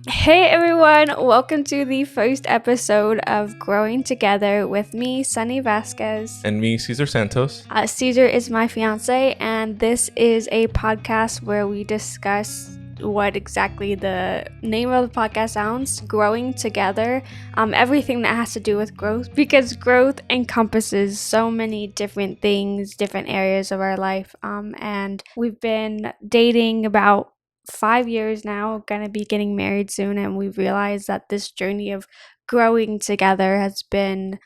Hey everyone, welcome to the first episode of Growing Together with me, Sonny Vasquez. And me, Cesar Santos. Cesar is my fiance, and this is a podcast where we discuss what exactly the name of the podcast sounds, Growing Together, everything that has to do with growth, because growth encompasses so many different things, different areas of our life, and we've been dating about 5 years now, gonna be getting married soon, and we've realized that this journey of growing together has been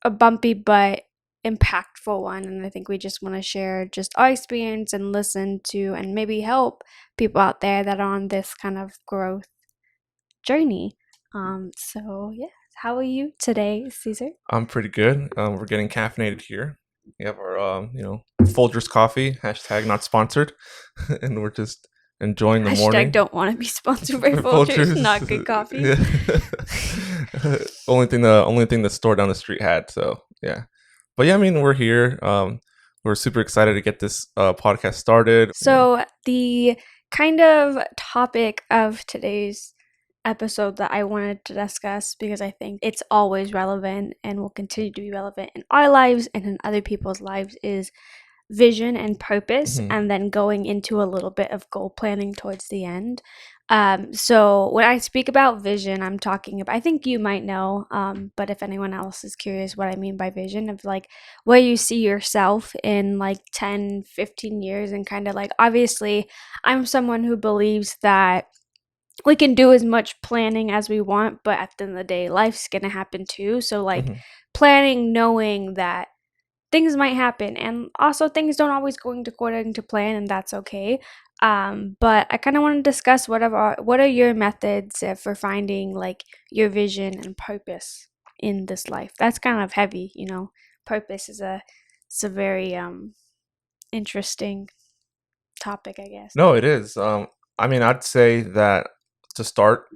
a bumpy but impactful one, and I think we just want to share just our experience and listen to and maybe help people out there that are on this kind of growth journey. So yeah, how are you today, Cesar? I'm pretty good. We're getting caffeinated here. We have our, Folgers coffee, hashtag not sponsored. And we're just enjoying the morning. Hashtag don't want to be sponsored by Folgers, not good coffee. Yeah. only thing the store down the street had. So yeah, but yeah, I mean, we're here. We're super excited to get this podcast started. So the kind of topic of today's episode that I wanted to discuss, because I think it's always relevant and will continue to be relevant in our lives and in other people's lives, is vision and purpose, and then going into a little bit of goal planning towards the end. So when I speak about vision, I'm talking about, I think you might know, but if anyone else is curious what I mean by vision, of like where you see yourself in like 10, 15 years, and kind of like, obviously I'm someone who believes that we can do as much planning as we want, but at the end of the day, life's gonna happen too. So like planning, knowing that things might happen, and also things don't always go according to plan, and that's okay. But I kind of want to discuss what are your methods for finding like your vision and purpose in this life. That's kind of heavy, you know. Purpose is a very interesting topic, I guess. No, it is. I mean, I'd say that to start,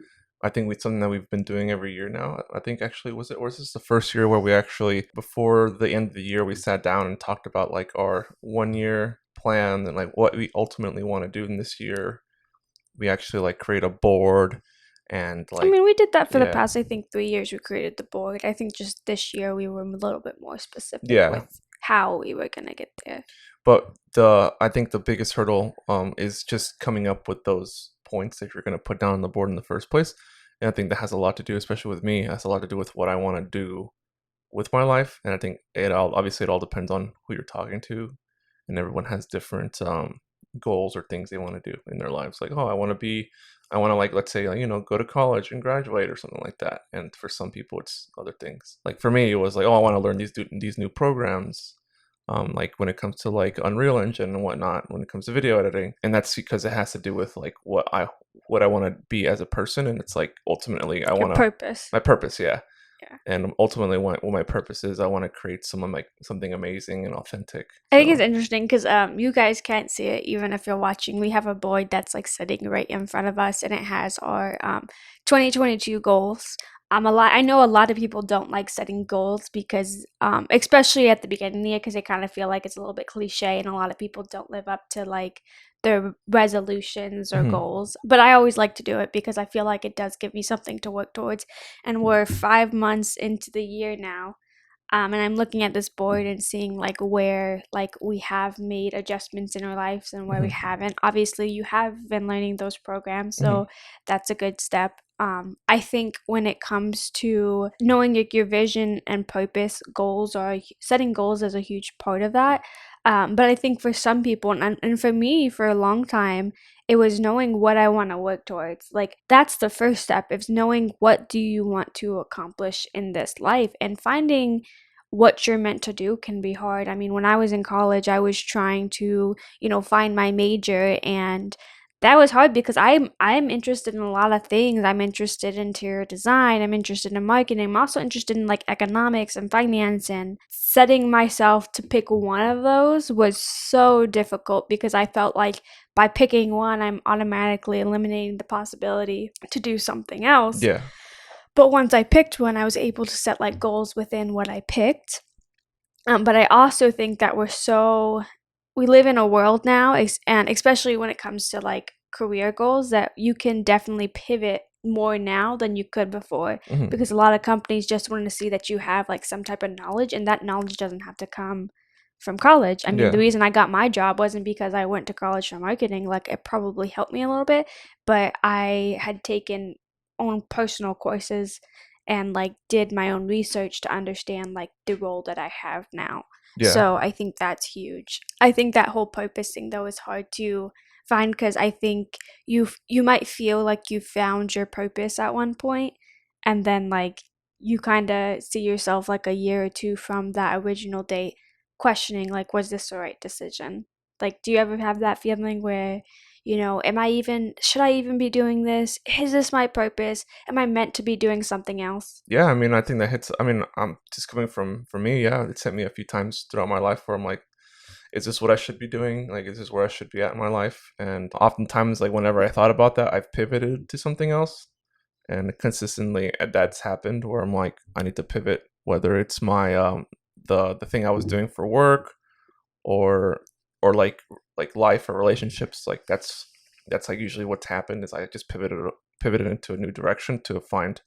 I think it's something that we've been doing every year now. I think actually was this the first year where we actually, before the end of the year, we sat down and talked about like our 1 year plan and like what we ultimately want to do in this year. We actually like create a board and like, I mean, we did that for the past, I think, 3 years. We created the board. I think just this year we were a little bit more specific with how we were gonna get there. But I think the biggest hurdle is just coming up with those points that you're going to put down on the board in the first place. And I think that has a lot to do, especially with me, has a lot to do with what I want to do with my life. And I think it all depends on who you're talking to, and everyone has different goals or things they want to do in their lives. Like, oh, I want to like, let's say, like, go to college and graduate or something like that. And for some people, it's other things. Like for me, it was like, oh, I want to learn these new programs. Like when it comes to like Unreal Engine and whatnot, when it comes to video editing, and that's because it has to do with like what I want to be as a person, and it's like ultimately I want purpose. My purpose, yeah. And ultimately, what my purpose is, I want to create something amazing and authentic. I think it's interesting because you guys can't see it even if you're watching. We have a board that's like sitting right in front of us, and it has our 2022 goals. I know a lot of people don't like setting goals because, especially at the beginning of the year, because they kind of feel like it's a little bit cliche, and a lot of people don't live up to like their resolutions or goals. But I always like to do it because I feel like it does give me something to work towards. And we're 5 months into the year now. And I'm looking at this board and seeing like where like we have made adjustments in our lives and where we haven't. Obviously, you have been learning those programs, so that's a good step. I think when it comes to knowing your vision and purpose, goals, or setting goals is a huge part of that. But I think for some people, and for me, for a long time, it was knowing what I want to work towards. Like that's the first step, is knowing what do you want to accomplish in this life, and finding what you're meant to do can be hard. I mean, when I was in college, I was trying to, find my major, and that was hard because I'm interested in a lot of things. I'm interested in interior design. I'm interested in marketing. I'm also interested in like economics and finance, and setting myself to pick one of those was so difficult because I felt like by picking one, I'm automatically eliminating the possibility to do something else. Yeah. But once I picked one, I was able to set like goals within what I picked. But I also think that we live in a world now, and especially when it comes to like career goals that you can definitely pivot more now than you could before, Hmm. because a lot of companies just want to see that you have like some type of knowledge, and that knowledge doesn't have to come from college. I mean, the Yeah. reason I got my job wasn't because I went to college for marketing. Like, it probably helped me a little bit, but I had taken own personal courses and like did my own research to understand like the role that I have now. Yeah. So I think that's huge. I think that whole purpose thing though is hard to find, because I think you might feel like you found your purpose at one point, and then like you kind of see yourself like a year or two from that original date questioning like, was this the right decision? Like, do you ever have that feeling where, am I even, should I even be doing this? Is this my purpose? Am I meant to be doing something else? Yeah, I mean, I think that hits. I mean, just coming from me. Yeah, it's hit me a few times throughout my life where I'm like, is this what I should be doing? Like, is this where I should be at in my life? And oftentimes, like, whenever I thought about that, I've pivoted to something else. And consistently, that's happened where I'm like, I need to pivot, whether it's my the thing I was doing for work, or or like life or relationships. Like that's like usually what's happened is I just pivoted into a new direction to find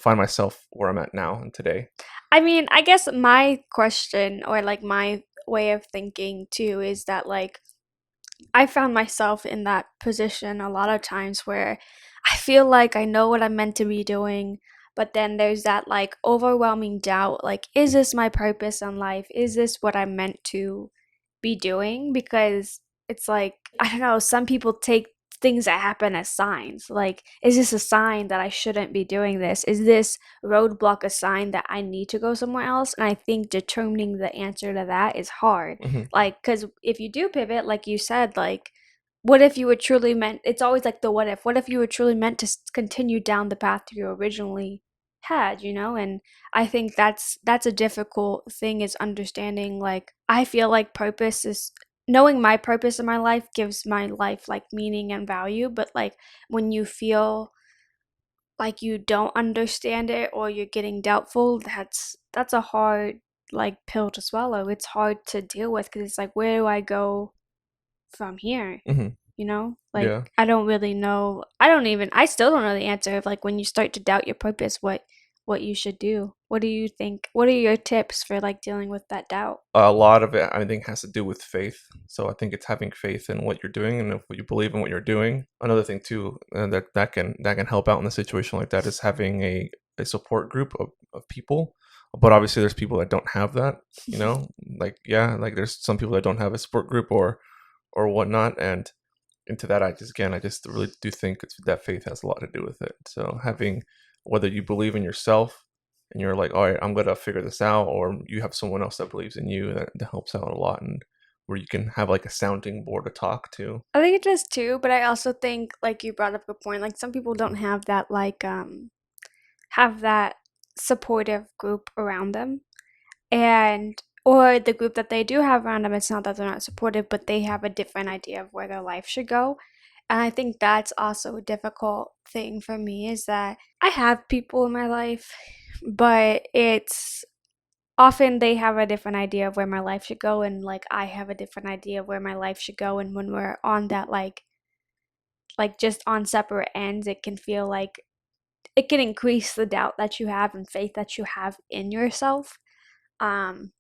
myself where I'm at now and today. I mean, I guess my question, or like my way of thinking too, is that like I found myself in that position a lot of times where I feel like I know what I'm meant to be doing, but then there's that like overwhelming doubt, like, is this my purpose in life? Is this what I'm meant to be doing? Because it's like, I don't know, some people take things that happen as signs. Like, is this a sign that I shouldn't be doing this? Is this roadblock a sign that I need to go somewhere else? And I think determining the answer to that is hard. Hmm. Like, because if you do pivot, like you said, like, what if you were truly meant, it's always like the what if you were truly meant to continue down the path you originally had, and I think that's a difficult thing, is understanding, like, I feel like purpose is knowing my purpose in my life gives my life like meaning and value, but like when you feel like you don't understand it or you're getting doubtful, that's a hard like pill to swallow. It's hard to deal with, because it's like, where do I go from here? Hmm. Like, Yeah. I don't really know. I still don't know the answer of like, when you start to doubt your purpose, what you should do. What do you think? What are your tips for like dealing with that doubt? A lot of it, I think, has to do with faith. So I think it's having faith in what you're doing, and if you believe in what you're doing. Another thing too, that can help out in a situation like that is having a support group of people. But obviously, there's people that don't have that. You know, like, yeah, like there's some people that don't have a support group or whatnot, and into that, I just really do think that faith has a lot to do with it. So having, whether you believe in yourself and you're like, all right, I'm gonna figure this out, or you have someone else that believes in you, that helps out a lot, and where you can have like a sounding board to talk to. I think it does too, but I also think like you brought up a point, like some people don't have that like have that supportive group around them, and or the group that they do have around them, it's not that they're not supportive, but they have a different idea of where their life should go. And I think that's also a difficult thing for me, is that I have people in my life, but it's often they have a different idea of where my life should go, and like I have a different idea of where my life should go, and when we're on that like just on separate ends, it can feel like it can increase the doubt that you have and faith that you have in yourself. Um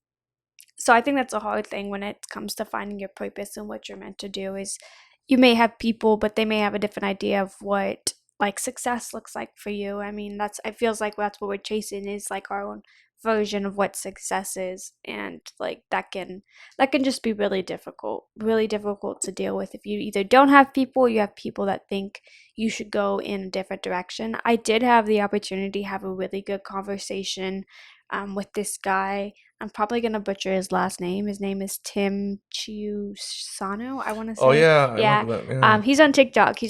so I think that's a hard thing when it comes to finding your purpose and what you're meant to do, is you may have people, but they may have a different idea of what like success looks like for you. I mean, that's it feels like that's what we're chasing, is like our own version of what success is, and like that can just be really difficult to deal with if you either don't have people or you have people that think you should go in a different direction. I did have the opportunity to have a really good conversation with this guy. I'm probably gonna butcher his last name. His name is Tim Chiusano, I want to Oh say. yeah, I Yeah. remember that. Yeah. He's on TikTok. He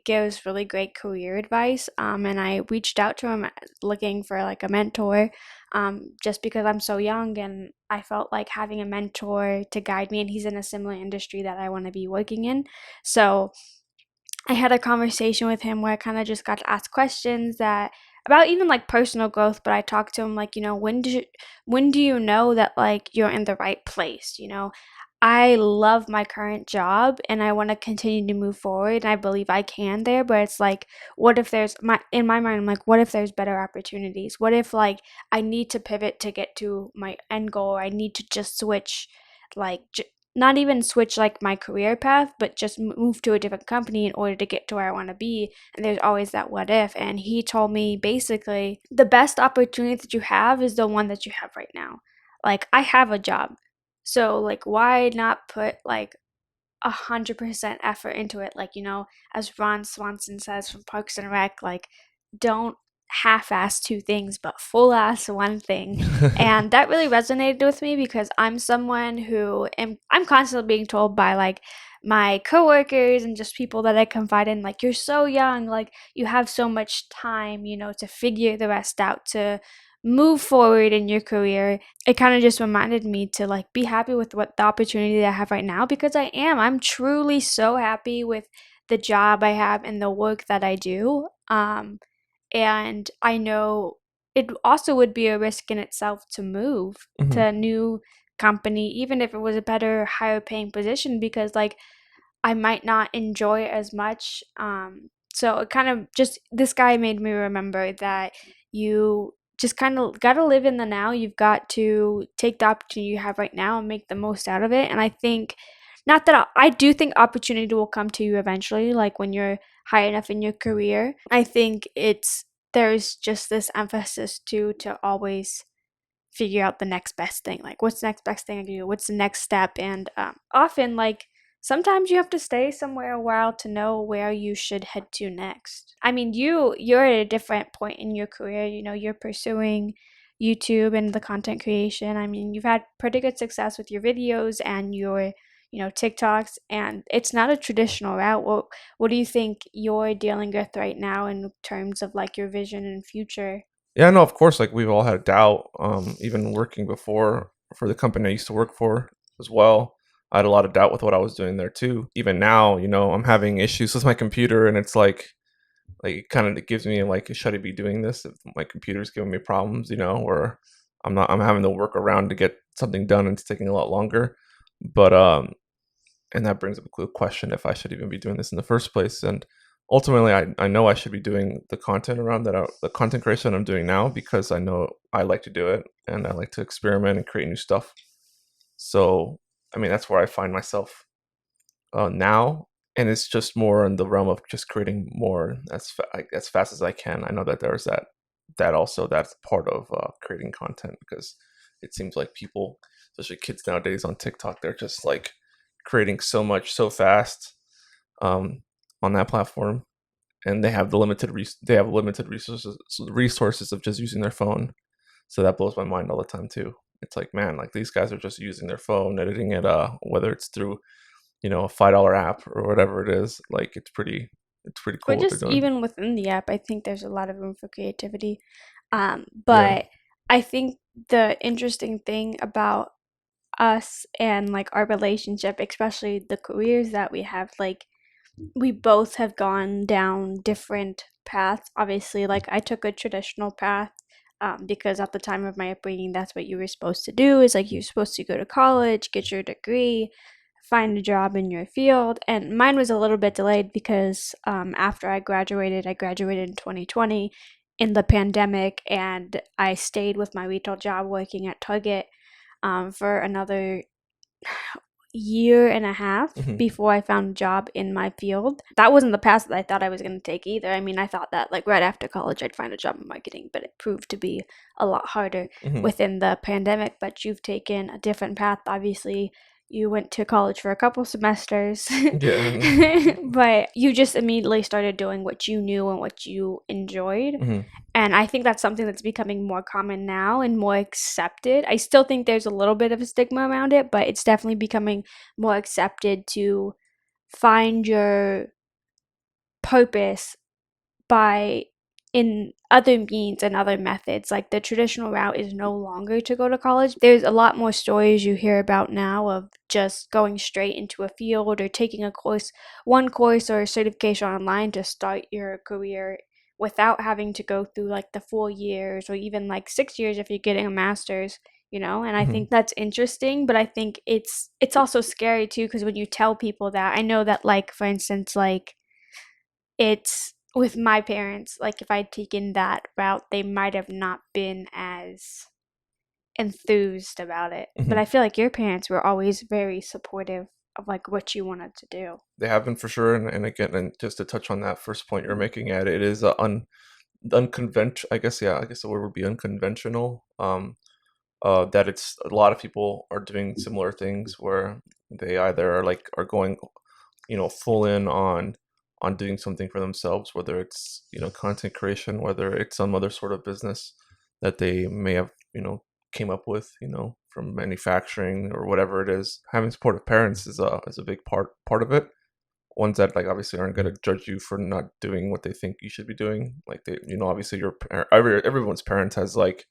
gives really great career advice. And I reached out to him looking for like a mentor, just because I'm so young and I felt like having a mentor to guide me, and he's in a similar industry that I want to be working in. So I had a conversation with him where I kind of just got to ask questions that about even like personal growth, but I talked to him like, when do you know that like you're in the right place? I love my current job and I want to continue to move forward and I believe I can there, but it's like what if there's my in my mind I'm like what if there's better opportunities? What if like I need to pivot to get to my end goal or I need to just switch like not even switch like my career path, but just move to a different company in order to get to where I want to be. And there's always that what if. And he told me basically the best opportunity that you have is the one that you have right now. Like I have a job. So like why not put like 100% effort into it? Like, as Ron Swanson says from Parks and Rec, like don't half-ass two things, but full-ass one thing. And that really resonated with me because I'm someone who I'm constantly being told by like my coworkers and just people that I confide in, like, you're so young, like you have so much time, to figure the rest out, to move forward in your career. It kind of just reminded me to like be happy with what the opportunity that I have right now because I'm truly so happy with the job I have and the work that I do. And I know it also would be a risk in itself to move to Hmm. a new company, even if it was a better, higher paying position, because like I might not enjoy it as much. So it kind of just, this guy made me remember that you just kind of got to live in the now. You've got to take the opportunity you have right now and make the most out of it. And I think, not that I do think opportunity will come to you eventually, like when you're high enough in your career. I think there's just this emphasis to always figure out the next best thing. Like, what's the next best thing I can do? What's the next step? And often, like, sometimes you have to stay somewhere a while to know where you should head to next. I mean, you're at a different point in your career. You're pursuing YouTube and the content creation. I mean, you've had pretty good success with your videos and your TikToks, and it's not a traditional route. What do you think you're dealing with right now in terms of like your vision and future? Yeah, no, of course. Like we've all had doubt. Even working before for the company I used to work for as well, I had a lot of doubt with what I was doing there too. Even now, I'm having issues with my computer, and it's like it kind of gives me like, should I be doing this if my computer's giving me problems? Or I'm having to work around to get something done, and it's taking a lot longer. But and that brings up a good question if I should even be doing this in the first place. And ultimately, I know I should be doing the content around that, the content creation I'm doing now, because I know I like to do it and I like to experiment and create new stuff. So, I mean, that's where I find myself now. And it's just more in the realm of just creating more like, as fast as I can. I know that there's that also that's part of creating content, because it seems like people, especially kids nowadays on TikTok, they're just like creating so much so fast um, on that platform, and they have limited resources of just using their phone. So that blows my mind all the time too. It's like, man, like these guys are just using their phone, editing it, whether it's through a $5 app or whatever it is. Like it's pretty Or cool what they're just doing. even within the app, I think there's a lot of room for creativity. Yeah. But I think the interesting thing about us and like our relationship, especially the careers that we have, like we both have gone down different paths. Obviously, like I took a traditional path because at the time of my upbringing, that's what you were supposed to do. Is like you're supposed to go to college, get your degree, find a job in your field. And mine was a little bit delayed because after I graduated in 2020 in the pandemic, and I stayed with my retail job working at Target for another year and a half Hmm. before I found a job in my field. That wasn't the path that I thought I was going to take either. I mean, I thought that like right after college I'd find a job in marketing, but it proved to be a lot harder Hmm. within the pandemic. But you've taken a different path. Obviously, you went to college for a couple semesters, Yeah. but you just immediately started doing what you knew and what you enjoyed. Hmm. And I think that's something that's becoming more common now and more accepted. I still think there's a little bit of a stigma around it, but it's definitely becoming more accepted to find your purpose by in other means and other methods. Like the traditional route is no longer to go to college. There's a lot more stories you hear about now of just going straight into a field or taking a course, one course or a certification online to start your career without having to go through like the 4 years or even like 6 years if you're getting a master's. And I Hmm. think that's interesting, but I think it's also scary too because when you tell people that, I know that, like, for instance, like, it's with my parents, like, if I'd taken that route, they might have not been as enthused about it. But Hmm. I feel like your parents were always very supportive of like what you wanted to do. They have been for sure, and again, and just to touch on that first point you're making, at it is unconventional. I guess, yeah, I guess the word would be unconventional. That it's a lot of people are doing similar things where they either are going, full in on doing something for themselves, whether it's, content creation, whether it's some other sort of business that they may have, came up with, from manufacturing or whatever it is. Having supportive parents is a big part of it. Ones that, like, obviously aren't going to judge you for not doing what they think you should be doing. Like, they, obviously everyone's parents has a, like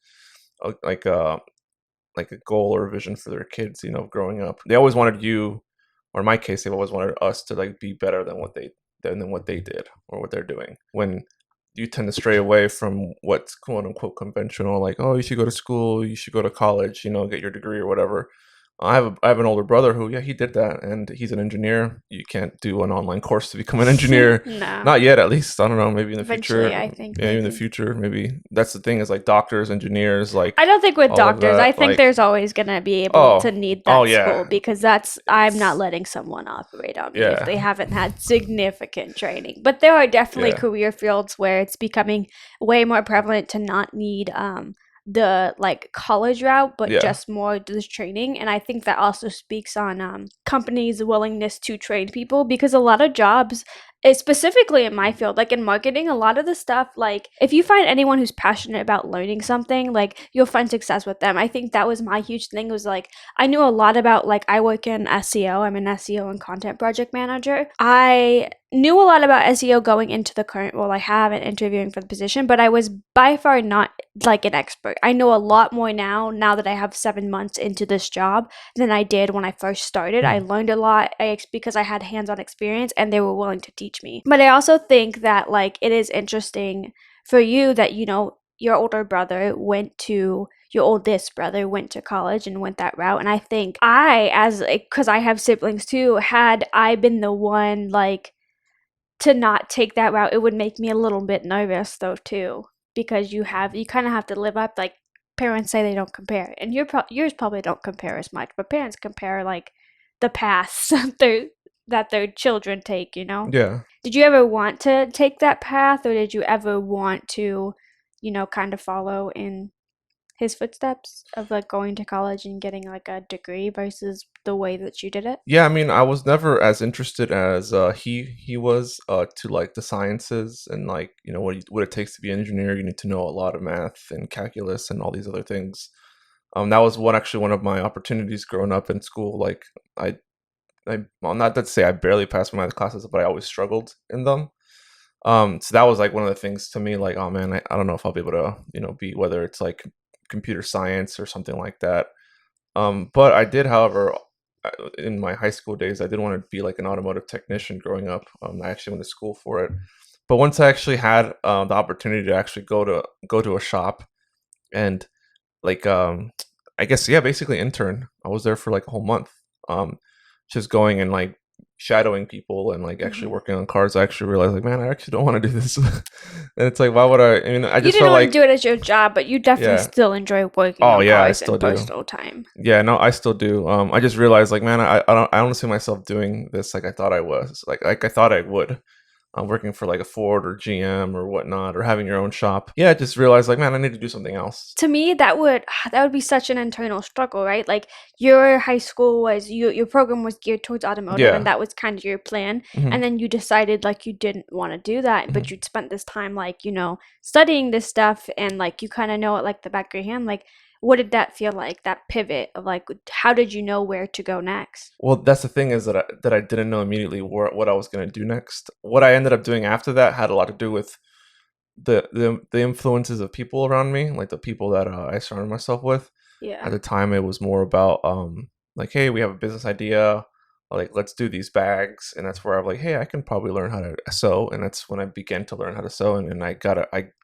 a like a goal or a vision for their kids, growing up. They always wanted you, or in my case, they've always wanted us to, like, be better than what they did or what they're doing. When you tend to stray away from what's quote unquote conventional, like, oh, you should go to school, you should go to college, get your degree or whatever. I have an older brother who, yeah, he did that, and he's an engineer. You can't do an online course to become an engineer, No. not yet, at least. I don't know. Maybe in the Eventually, future. I think Yeah, maybe in the maybe. future, maybe that's the thing, is like doctors, engineers, like I don't think with all of doctors. I that. think Like, there's always going to be able to oh, need oh that school yeah, because I'm not it's letting someone operate on me if yeah, they haven't had significant training. But there are definitely yeah, career fields where it's becoming way more prevalent to not need the like college route, but yeah. just more this training. And I think that also speaks on companies' willingness to train people because a lot of jobs, specifically in my field, like in marketing, a lot of the stuff, like if you find anyone who's passionate about learning something, like you'll find success with them. I think that was my huge thing, was like I knew a lot about, like, I work in SEO. I'm an SEO and content project manager. I knew a lot about SEO going into the current role I have and interviewing for the position, but I was by far not like an expert. I know a lot more now that I have 7 months into this job than I did when I first started. I Mhm. learned a lot because I had hands-on experience and they were willing to teach me. But I also think that, like, it is interesting for you that, your older brother went to your oldest brother went to college and went that route. And I think because I have siblings too, had I been the one, like, to not take that route, it would make me a little bit nervous though too, because you kind of have to live up, like, parents say they don't compare, and yours probably don't compare as much, but parents compare like the paths that their children take. Yeah. Did you ever want to take that path, or did you ever want to, kind of follow in his footsteps of like going to college and getting like a degree versus the way that you did it? Yeah, I mean, I was never as interested as he was, to, like, the sciences, and, like, what it takes to be an engineer. You need to know a lot of math and calculus and all these other things. That was one of my opportunities growing up in school. Like, I well, not to say I barely passed my classes, but I always struggled in them. So that was like one of the things to me, like, oh man, I don't know if I'll be able to, be, whether it's like computer science or something like that. But I did, however, in my high school days, I did want to be like an automotive technician growing up. I actually went to school for it. But once I actually had the opportunity to actually go to a shop and, like, I guess, yeah, basically intern. I was there for like a whole month. Um, just going and, like, shadowing people and, like, actually Hmm. working on cars. I actually realized, like, man, I actually don't want to do this. And it's like, why would I? I mean, I You just didn't felt want to like, do it as your job, but you definitely yeah. still enjoy working Oh on yeah, I cars still in do. personal time. Yeah, no, I still do. I just realized, like, man, I don't see myself doing this like I thought I was. Like I thought I would. Working for like a Ford or GM or whatnot, or having your own shop. Yeah, I just realized, like, man, I need to do something else. To me, that would be such an internal struggle, right? Like, your high school was your program was geared towards automotive, and Yeah. that was kind of your plan. Hmm. And then you decided like you didn't want to do that, but Hmm. you'd spent this time, like, studying this stuff, and like you kind of know it like the back of your hand. Like, what did that feel like? That pivot of like, how did you know where to go next? Well, that's the thing, is that I didn't know immediately what I was gonna do next. What I ended up doing after that had a lot to do with the influences of people around me, like the people that I surrounded myself with. At Yeah. the time, it was more about, like, hey, we have a business idea, like, let's do these bags, and that's where I'm like, hey, I can probably learn how to sew, and that's when I began to learn how to sew, and I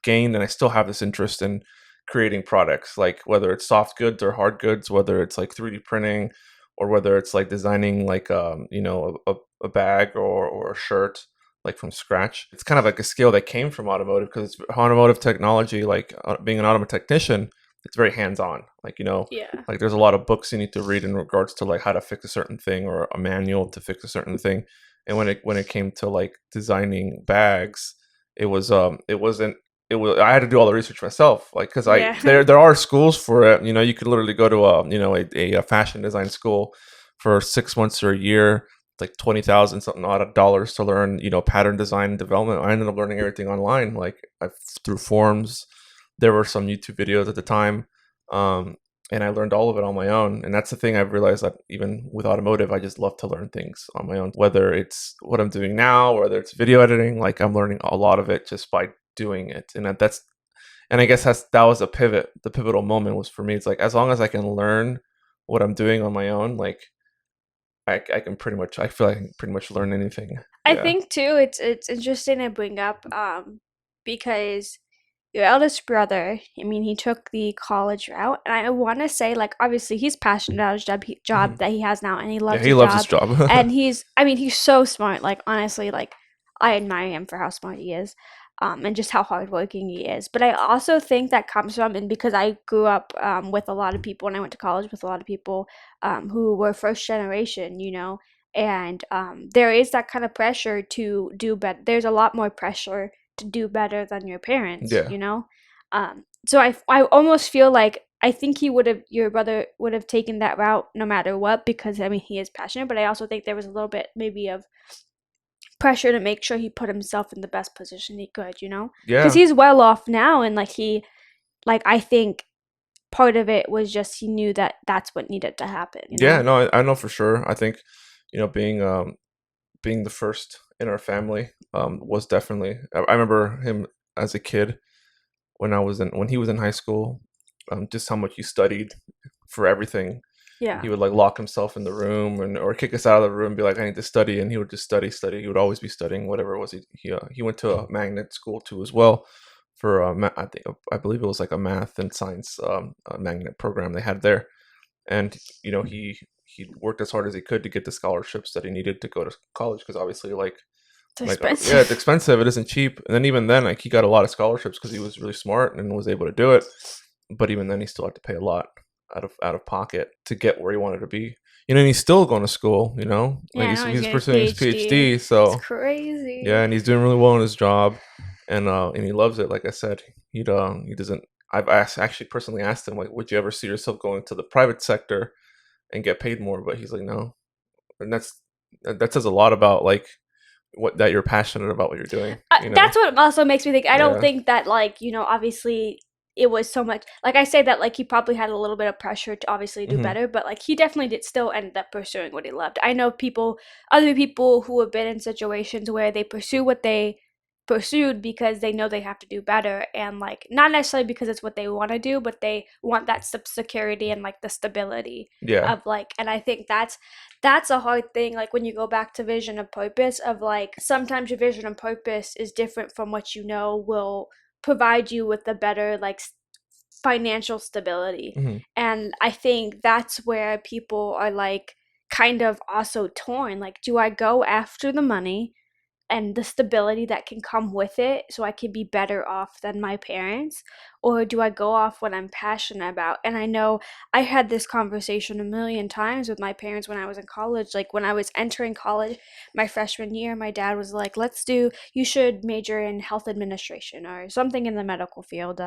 gained, and I still have this interest in creating products, like whether it's soft goods or hard goods, whether it's like 3D printing, or whether it's like designing like a bag or a shirt like from scratch. It's kind of like a skill that came from automotive, because automotive technology, like being an automotive technician, it's very hands on. Like, Yeah. like there's a lot of books you need to read in regards to like how to fix a certain thing, or a manual to fix a certain thing. And when it came to like designing bags, it wasn't it was I had to do all the research myself, like, because I Yeah. there are schools for it. You could literally go to a fashion design school for 6 months or a year, like 20,000 something odd of dollars to learn pattern design and development. I ended up learning everything online, like through forums. There were some YouTube videos at the time, um, and I learned all of it on my own. And that's the thing I've realized, that even with automotive, I just love to learn things on my own. Whether it's what I'm doing now, or whether it's video editing, like I'm learning a lot of it just by doing it. And I guess that was a pivot. The pivotal moment was for me. It's like, as long as I can learn what I'm doing on my own, like I can pretty much, I feel like I can pretty much learn anything. I Yeah. think too it's interesting to bring up because your eldest brother, I mean, he took the college route, and I want to say, like, obviously he's passionate about his job Hmm. that he has now, and he Yeah, loves he his loves his job, job. and I mean, he's so smart. Like, honestly, like, I admire him for how smart he is, and just how hardworking he is. But I also think that comes from, and because I grew up with a lot of people, and I went to college with a lot of people who were first generation, and there is that kind of pressure to do better. There's a lot more pressure to do better than your parents, Yeah. so I almost feel like I think your brother would have taken that route no matter what, because I mean he is passionate, but I also think there was a little bit maybe of pressure to make sure he put himself in the best position he could, because Yeah. he's well off now, and like I think part of it was just he knew that that's what needed to happen. Yeah, no, I know for sure. I think, being the first in our family, was definitely. I remember him as a kid, when he was in high school, just how much he studied for everything. Yeah. He would like lock himself in the room, or kick us out of the room, and be like, "I need to study," and he would just study. He would always be studying whatever it was. He went to a magnet school too as well, for I believe it was like a math and science, magnet program they had there. And he worked as hard as he could to get the scholarships that he needed to go to college, because obviously, It's yeah, it's expensive. expensive, it isn't cheap. And then even then, like, he got a lot of scholarships because he was really smart and was able to do it. But even then, he still had to pay a lot out of pocket to get where he wanted to be. And he's still going to school, like Yeah, I he's know he's he's getting his pursuing his PhD. PhD. It's So yeah, crazy. and he's doing really well in his job, and he loves it. Like I said, he doesn't. Actually personally asked him, like, would you ever see yourself going to the private sector and get paid more? But he's like, no. And that says a lot about, like, what that you're passionate about what you're doing. That's what also makes me think. I don't Yeah. think that, like, obviously it was so much. Like, I say that, like, he probably had a little bit of pressure to obviously do Hmm. better, but like he definitely did still end up pursuing what he loved. I know other people who have been in situations where they pursue what they pursued because they know they have to do better, and like not necessarily because it's what they want to do, but they want that security and like the stability Yeah. of like. And I think that's a hard thing, like when you go back to vision and purpose, of like sometimes your vision and purpose is different from what will provide you with the better like financial stability. Hmm. And I think that's where people are like kind of also torn, like, do I go after the money and the stability that can come with it so I can be better off than my parents? Or do I go off what I'm passionate about? And I know I had this conversation a million times with my parents when I was in college. Like when I was entering college my freshman year, my dad was like, you should major in health administration or something in the medical field.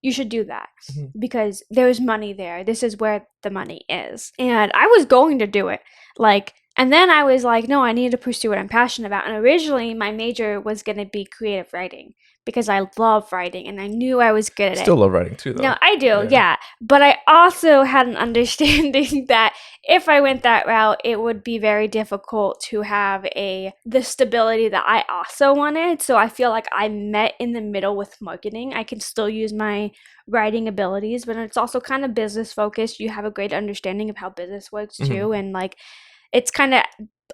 You should do that Hmm. because there's money there. This is where the money is. And I was going to do it. Like, and then I was like, no, I need to pursue what I'm passionate about. And originally, my major was going to be creative writing because I love writing and I knew I was good at it. Still love writing too, No, though. I do, Yeah. yeah. But I also had an understanding that if I went that route, it would be very difficult to have the stability that I also wanted. So I feel like I met in the middle with marketing. I can still use my writing abilities, but it's also kind of business focused. You have a great understanding of how business works Hmm. too, and like it's kind of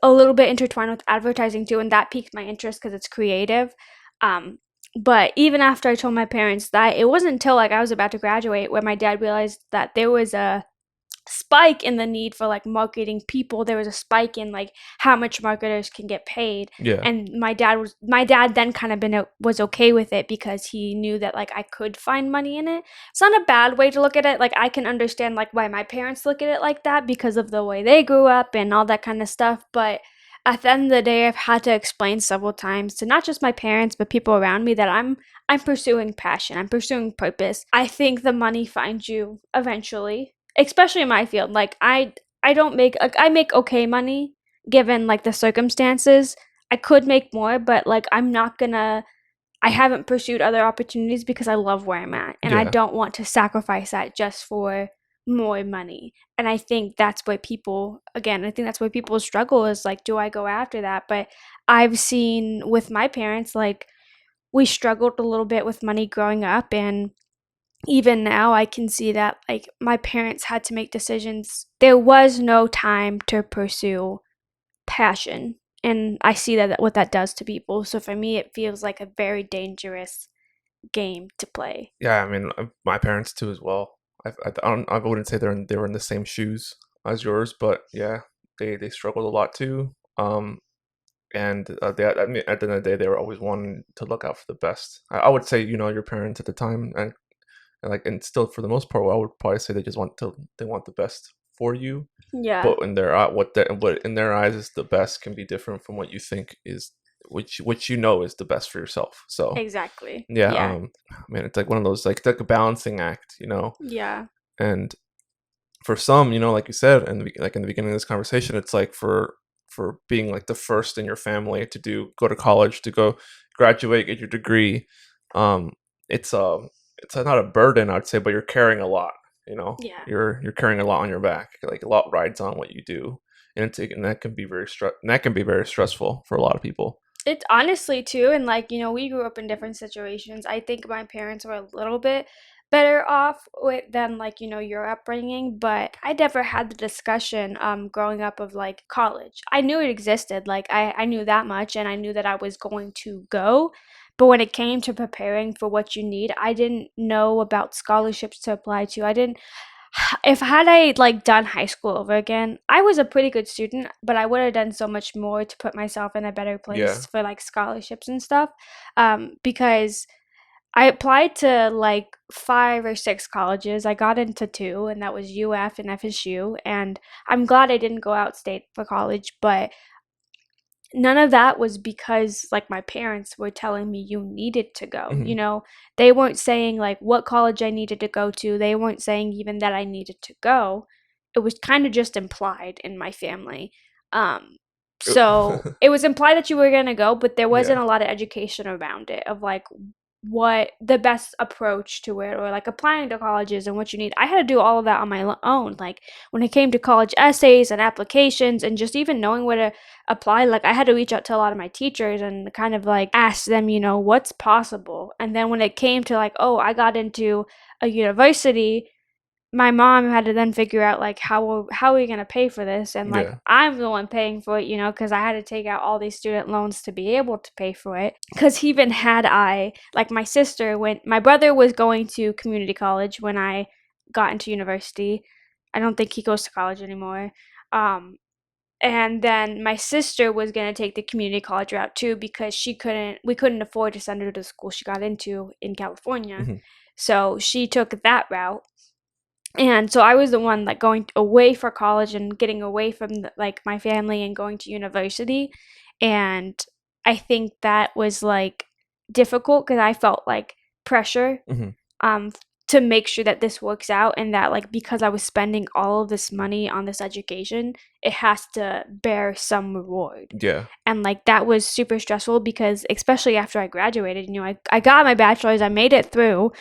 a little bit intertwined with advertising too, and that piqued my interest because it's creative. Um, But even after I told my parents that, it wasn't until like I was about to graduate where my dad realized that there was a spike in the need for like marketing people. There was a spike in like how much marketers can get paid. Yeah. And my dad then kind of was okay with it because he knew that like I could find money in it. It's not a bad way to look at it. Like I can understand like why my parents look at it like that because of the way they grew up and all that kind of stuff. But at the end of the day, I've had to explain several times to not just my parents but people around me that I'm pursuing passion. I'm pursuing purpose. I think the money finds you eventually, especially in my field. Like I don't make like, I make okay money given like the circumstances. I could make more, but like I'm not gonna. I haven't pursued other opportunities because I love where I'm at, and I Yeah. don't want to sacrifice that just for more money. And I think that's why people, again, I think that's why people struggle is like, do I go after that? But I've seen with my parents, like we struggled a little bit with money growing up, and even now I can see that like my parents had to make decisions. There was no time to pursue passion. And I see that what that does to people. So for me, it feels like a very dangerous game to play. Yeah, I mean, my parents too as well. I wouldn't say they were in the same shoes as yours, but yeah, they struggled a lot too. And I mean, at the end of the day, they were always wanting to look out for the best. I would say, your parents at the time, and still for the most part, I would probably say they want the best for you. Yeah, But in their what in their eyes is the best can be different from what you think is which is the best for yourself. So exactly. yeah, Yeah. man, it's like one of those like it's like a balancing act. Yeah. And for some, like you said, and like in the beginning of this conversation, it's like for being like the first in your family to go to college, to go graduate, get your degree. um it's not a burden, I'd say, but you're carrying a lot. Yeah. You're carrying a lot on your back, like a lot rides on what you do. And that can be very stressful for a lot of people. It's honestly too, and like, we grew up in different situations. I think my parents were a little bit better off with than like, your upbringing, but I never had the discussion growing up of like college. I knew it existed, like I knew that much and I knew that I was going to go. But when it came to preparing for what you need, I didn't know about scholarships to apply to. I didn't if had I like done high school over again, I was a pretty good student, but I would have done so much more to put myself in a better Yeah. place for like scholarships and stuff. Because I applied to like 5 or 6 colleges. I got into two, and that was UF and FSU. And I'm glad I didn't go out state for college, but none of that was because like my parents were telling me you needed to go. Hmm. They weren't saying like what college I needed to go to. They weren't saying even that I needed to go. It was kind of just implied in my family. um so it was implied that you were going to go, but there wasn't Yeah. a lot of education around it of like what the best approach to it, or like applying to colleges and what you need. I had to do all of that on my own, like when it came to college essays and applications and just even knowing where to apply. Like I had to reach out to a lot of my teachers and kind of like ask them, what's possible. And then when it came to like, oh, I got into a university, my mom had to then figure out like how are we going to pay for this, and like Yeah. I'm the one paying for it, because I had to take out all these student loans to be able to pay for it. Because even had I, like my sister, when my brother was going to community college when I got into university. I don't think he goes to college anymore. um and then my sister was going to take the community college route too, because we couldn't afford to send her to the school she got into in California. Hmm. So she took that route. And so I was the one like going away for college and getting away from like my family and going to university. And I think that was like difficult because I felt like pressure Hmm. um to make sure that this works out, and that like because I was spending all of this money on this education, it has to bear some reward. Yeah. And like that was super stressful because especially after I graduated, I got my bachelor's, I made it through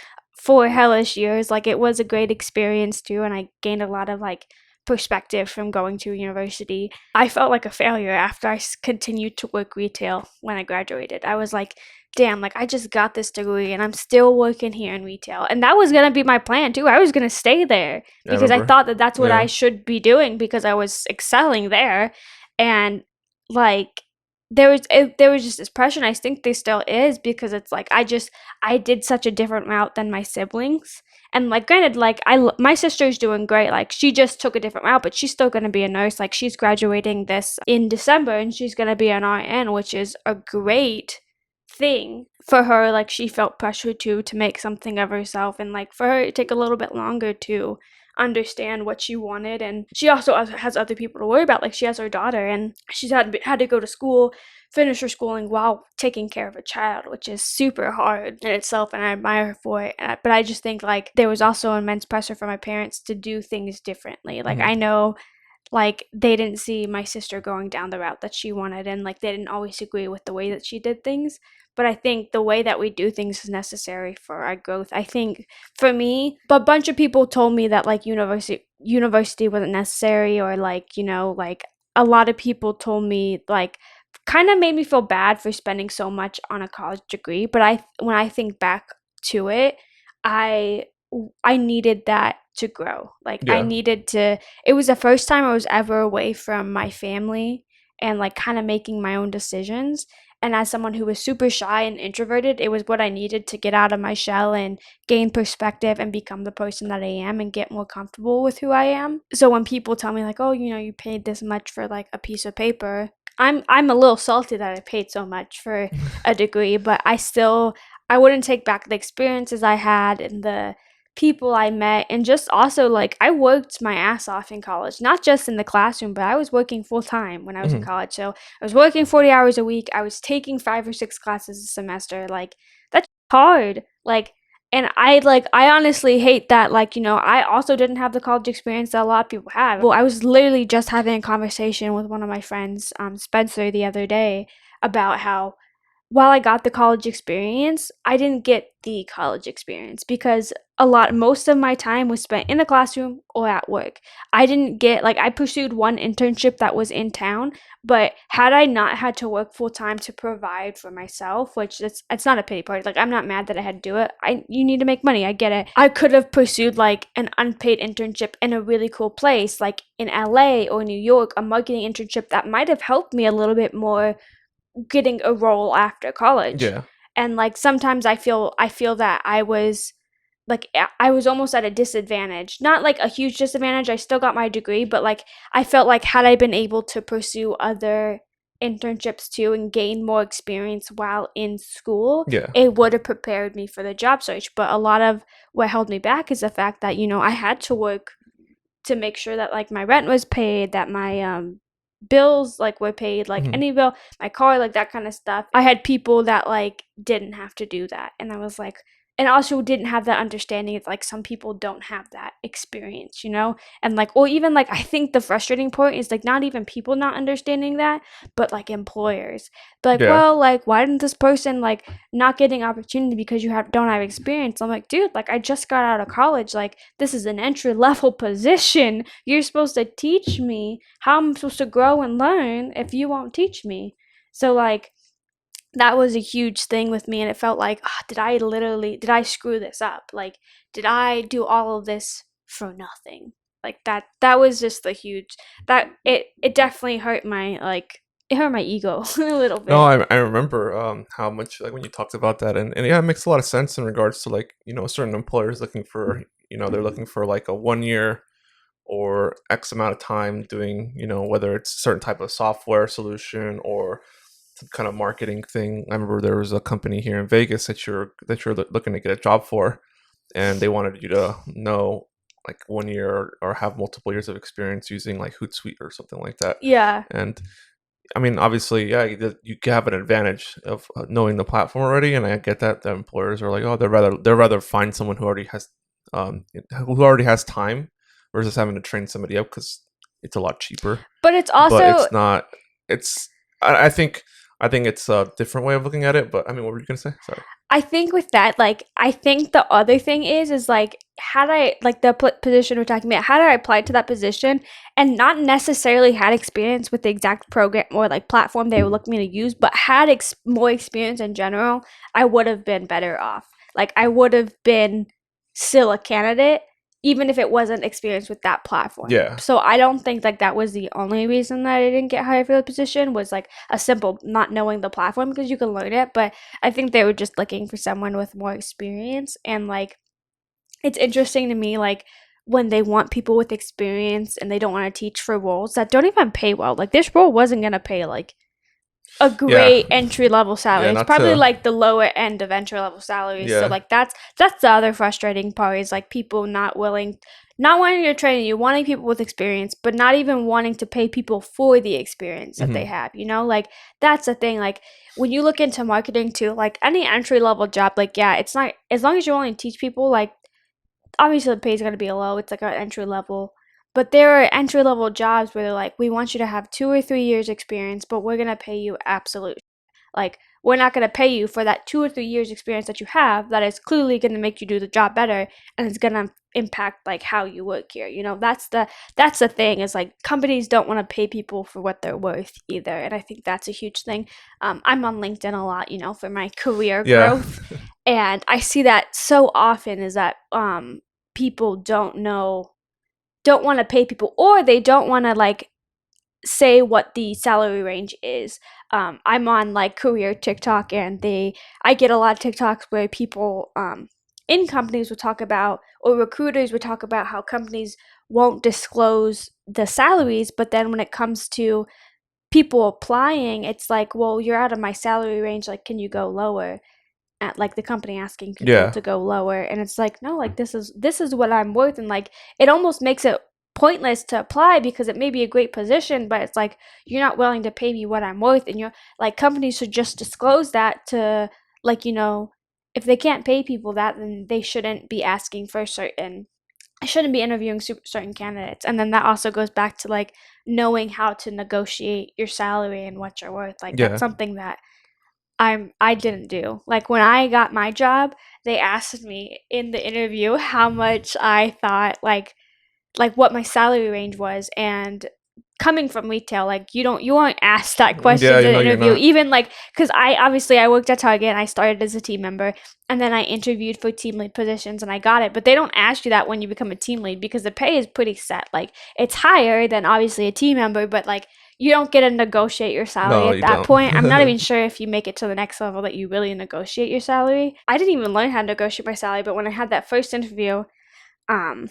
4 hellish years. Like it was a great experience too, and I gained a lot of like perspective from going to university. I felt like a failure after I continued to work retail when I graduated. I was like, damn, like I just got this degree and I'm still working here in retail. And that was going to be my plan too. I was going to stay there I because I remember. thought that that's what I Yeah. should be doing because I was excelling there. And like there was just this pressure, and I think there still is, because it's like I did such a different route than my siblings. And like, granted, like my sister's doing great, like she just took a different route, but she's still going to be a nurse. Like she's graduating this in December, and she's going to be an RN, which is a great thing for her. Like she felt pressure to make something of herself, and like for her it take a little bit longer to understand what she wanted. And she also has other people to worry about, like she has her daughter, and she's had to go to school, finish her schooling while taking care of a child, which is super hard in itself, and I admire her for it. But I just think like there was also immense pressure for my parents to do things differently. Like Hmm. I know, like they didn't see my sister going down the route that she wanted, and like they didn't always agree with the way that she did things. But I think the way that we do things is necessary for our growth. I think for me, a bunch of people told me that like university wasn't necessary, or like, like a lot of people told me, like, kind of made me feel bad for spending so much on a college degree. But when I think back to it, I I needed that to grow. Like I Yeah. needed to, it was the first time I was ever away from my family and like kind of making my own decisions. And as someone who was super shy and introverted, it was what I needed to get out of my shell and gain perspective and become the person that I am and get more comfortable with who I am. So when people tell me like, "Oh, you paid this much for like a piece of paper," I'm a little salty that I paid so much for a degree, but I wouldn't take back the experiences I had and the people I met. And just also like I worked my ass off in college, not just in the classroom, but I was working full time when I was in Hmm. college. So I was working 40 hours a week. I was taking 5 or 6 classes a semester. Like that's hard. Like, and I honestly hate that, like, I also didn't have the college experience that a lot of people have. Well, I was literally just having a conversation with one of my friends, Spencer, the other day, about how while I got the college experience, I didn't get the college experience because most of my time was spent in the classroom or at work. I didn't get, like, I pursued one internship that was in town, but had I not had to work full time to provide for myself, which it's not a pity party. Like, I'm not mad that I had to do it. You need to make money. I get it. I could have pursued like an unpaid internship in a really cool place, like in LA or New York, a marketing internship that might have helped me a little bit more getting a role after college. Yeah. And like sometimes I feel that I was almost at a disadvantage. Not like a huge disadvantage. I still got my degree, but like I felt like had I been able to pursue other internships too and gain more experience while in school, Yeah. it would have prepared me for the job search. But a lot of what held me back is the fact that, I had to work to make sure that like my rent was paid, that my bills like were paid, like Hmm. any bill, my car, like that kind of stuff. I had people that like didn't have to do that, and I was like, and also didn't have that understanding. It's like some people don't have that experience, and like, or even like I think the frustrating point is like not even people not understanding that, but like employers. They're like, Yeah. well, like why didn't this person like not getting opportunity because you don't have experience? I'm like, dude, like I just got out of college, like this is an entry level position. You're supposed to teach me how I'm supposed to grow and learn if you won't teach me. So like that was a huge thing with me, and it felt like, did I screw this up? Like did I do all of this for nothing? Like that was just the huge, that it definitely hurt my, like, it hurt my ego a little No, bit. I remember how much like when you talked about that, and yeah, it makes a lot of sense in regards to like certain employers looking for they're looking for like a 1 year or X amount of time doing whether it's a certain type of software solution or some kind of marketing thing. I remember there was a company here in Vegas that you're looking to get a job for, and they wanted you to know like 1 year or have multiple years of experience using like Hootsuite or something like that. Yeah. And I mean, obviously, yeah, you have an advantage of knowing the platform already, and I get that the employers are like, oh, they'd rather find someone who already has time versus having to train somebody up because it's a lot cheaper. But it's But also, it's not. It's I think it's a different way of looking at it. But I mean, what were you gonna say? Sorry. I think with that, like, I think the other thing is like, had I, like, the position we're talking about, had I applied to that position and not necessarily had experience with the exact program or like platform they were looking me to use, but had more experience in general, I would have been better off. Like, I would have been still a candidate, even if it wasn't experience with that platform. Yeah. So I don't think like that was the only reason that I didn't get hired for the position, was like a simple not knowing the platform, because you can learn it. But I think they were just looking for someone with more experience. And like, it's interesting to me, like, when they want people with experience and they don't want to teach for roles that don't even pay well. Like, this role wasn't going to pay like a Yeah. great entry level salary. Yeah. It's Not probably to. like the lower end of entry level salaries. So Yeah. like that's the other frustrating part, is like people not wanting to train you, wanting people with experience, but not even wanting to pay people for the experience that they Hmm. have, you know? Like, that's the thing. Like, when you look into marketing too, like any entry level job, like, yeah, it's not, as long as you only teach people, like, obviously the pay is going to be low. It's like an entry level. But there are entry level jobs where they're like, we want you to have 2 or 3 years experience, but we're going to pay you absolute. Like, we're not going to pay you for that 2 or 3 years experience that you have that is clearly going to make you do the job better, and it's going to impact like how you work here. You know, that's the thing, is like companies don't want to pay people for what they're worth either. And I think that's a huge thing. I'm on LinkedIn a lot, you know, for my career Yeah. growth, and I see that so often, is that people don't want to pay people, or they don't want to like say what the salary range is. I'm on like career TikTok, and I get a lot of TikToks where people in companies will talk about, or recruiters would talk about, how companies won't disclose the salaries, but then when it comes to people applying, it's like, well, you're out of my salary range, like, can you go lower? At like the company asking people Yeah. to go lower, and it's like, no, like, this is what I'm worth. And like, it almost makes it pointless to apply, because it may be a great position, but it's like, you're not willing to pay me what I'm worth. And you're like, companies should just disclose that to, like, you know, if they can't pay people that, then they shouldn't be asking for certain, I shouldn't be interviewing certain candidates. And then that also goes back to like knowing how to negotiate your salary and what you're worth. Like, that's Yeah. something that I didn't do. Like, when I got my job, they asked me in the interview how much I thought, like what my salary range was. And coming from retail, like, you won't ask that Yeah. question in You an know, you're interview, not. even like, because I worked at Target, and I started as a team member, and then I interviewed for team lead positions and I got it. But they don't ask you that when you become a team lead, because the pay is pretty set. Like, it's higher than obviously a team member, but like, you don't get to negotiate your salary No, at you that don't. point. I'm not even sure if you make it to the next level that you really negotiate your salary. I didn't even learn how to negotiate my salary, but when I had that first interview, um,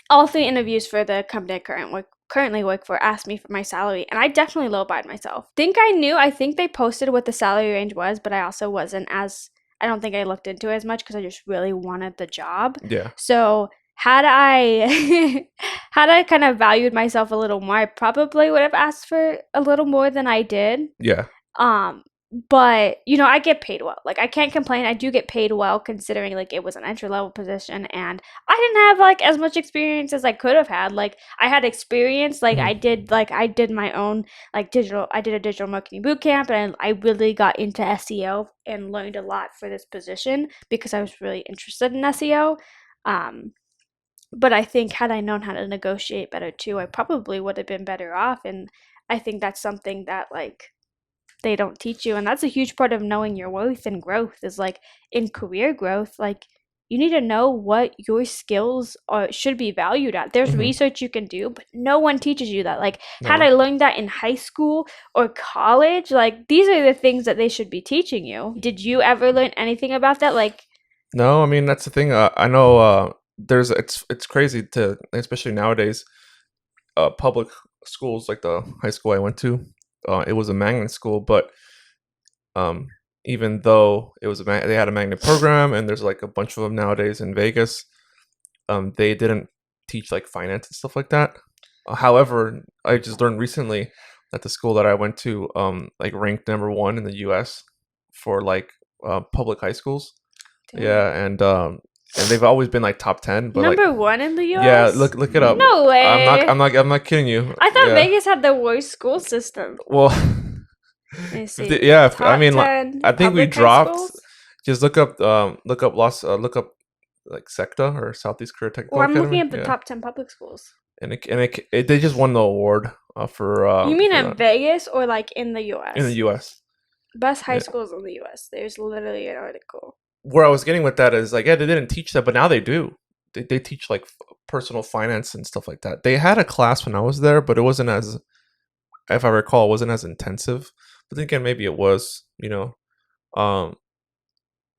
all 3 interviews for the company I currently work for asked me for my salary, and I definitely lowballed myself. I think they posted what the salary range was, but I also wasn't as, I don't think I looked into it as much, because I just really wanted the job. Yeah. So had I had I kind of valued myself a little more, I probably would have asked for a little more than I did. Yeah. Um, but you know, I get paid well. Like, I can't complain. I do get paid well, considering like it was an entry level position, and I didn't have like as much experience as I could have had. Like, I had experience. Like, Hmm. I did my own like digital. I did a digital marketing boot camp, and I really got into SEO and learned a lot for this position, because I was really interested in SEO. Um, but I think had I known how to negotiate better too, I probably would have been better off. And I think that's something that like they don't teach you, and that's a huge part of knowing your worth and growth, is like in career growth, like, you need to know what your skills are should be valued at. There's Hmm. research you can do, but no one teaches you that. Like, had No. I learned that in high school or college, like, these are the things that they should be teaching you. Did you ever learn anything about that? Like, No. I mean, that's the thing. I know. There's. It's crazy to, especially nowadays. Public schools like the high school I went to. It was a magnet school, but um, even though it was they had a magnet program, and there's like a bunch of them nowadays in Vegas. They didn't teach like finance and stuff like that. However, I just learned recently that the school that I went to, like ranked number one in the U.S. for like public high schools. damn. Yeah, and they've always been like top 10. But like, Number one in the yeah, US? look it up. No way. I'm not kidding you. I thought Yeah. Vegas had the worst school system. Well, Let me see. yeah. I Top mean, like, 10 I think we public high dropped. schools? Just look up like SECTA or Southeast Korea Well, Technical I'm looking Academy. at the Yeah, top 10 public schools. and they just won the award You mean for in that Vegas or like in the in the US? U.S. Best high Yeah. schools in the US. There's literally an article. Where I was getting with that is like, yeah, they didn't teach that, but now they do. they teach like personal finance and stuff like that. They had a class when I was there, but it wasn't as, if I recall, it wasn't as intensive. But then again, maybe it was, you know. Um,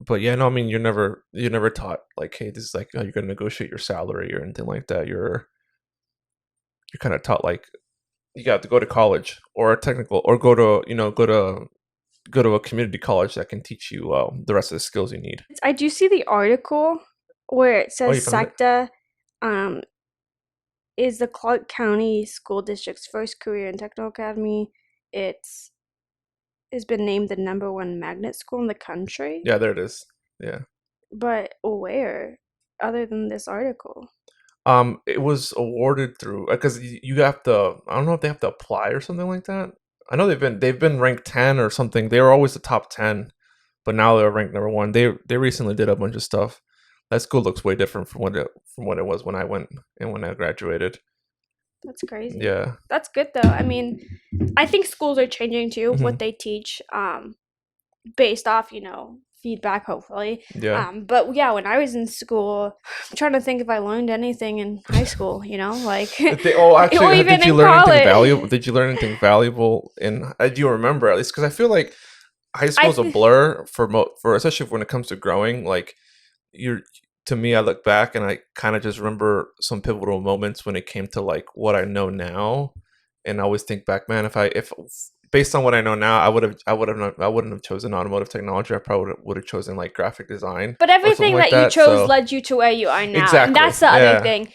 but yeah, no, I mean, you're never taught like, hey, this is like how you're gonna negotiate your salary or anything like that. You're kind of taught like you got to go to college or a technical, or go to, go to a community college that can teach you the rest of the skills you need. I do see the article where it Oh, says you found it? SECTA um, is the Clark County School District's first career and technical academy. It's has been named the number one magnet school in the country. Yeah, there it is. Yeah. But where, other than this article? It was awarded through, because you have to. I don't know if they have to apply or something like that. I know they've been ranked 10 or something. They were always the top 10, but now they're ranked number one. They recently did a bunch of stuff. That school looks way different from what it was when I went and when I graduated. That's crazy. Yeah. That's good though. I mean, I think schools are changing too, Hmm. what they teach. Based off, feedback, hopefully. Yeah. But yeah, when I was in school, I'm trying to think if I learned anything in high school, like, Oh, or actually, even did you in learn anything valuable? college. Did you learn anything valuable in? Do you remember at least? Because I feel like high I school is a th- blur for especially when it comes to growing. Like you're to me, I look back and I kind of just remember some pivotal moments when it came to like what I know now, and I always think back, man, if based on what I know now, I wouldn't have chosen automotive technology. I probably would have chosen like graphic design but or something everything like that you that. chose So led you to where you are now, and exactly, that's the other yeah, thing.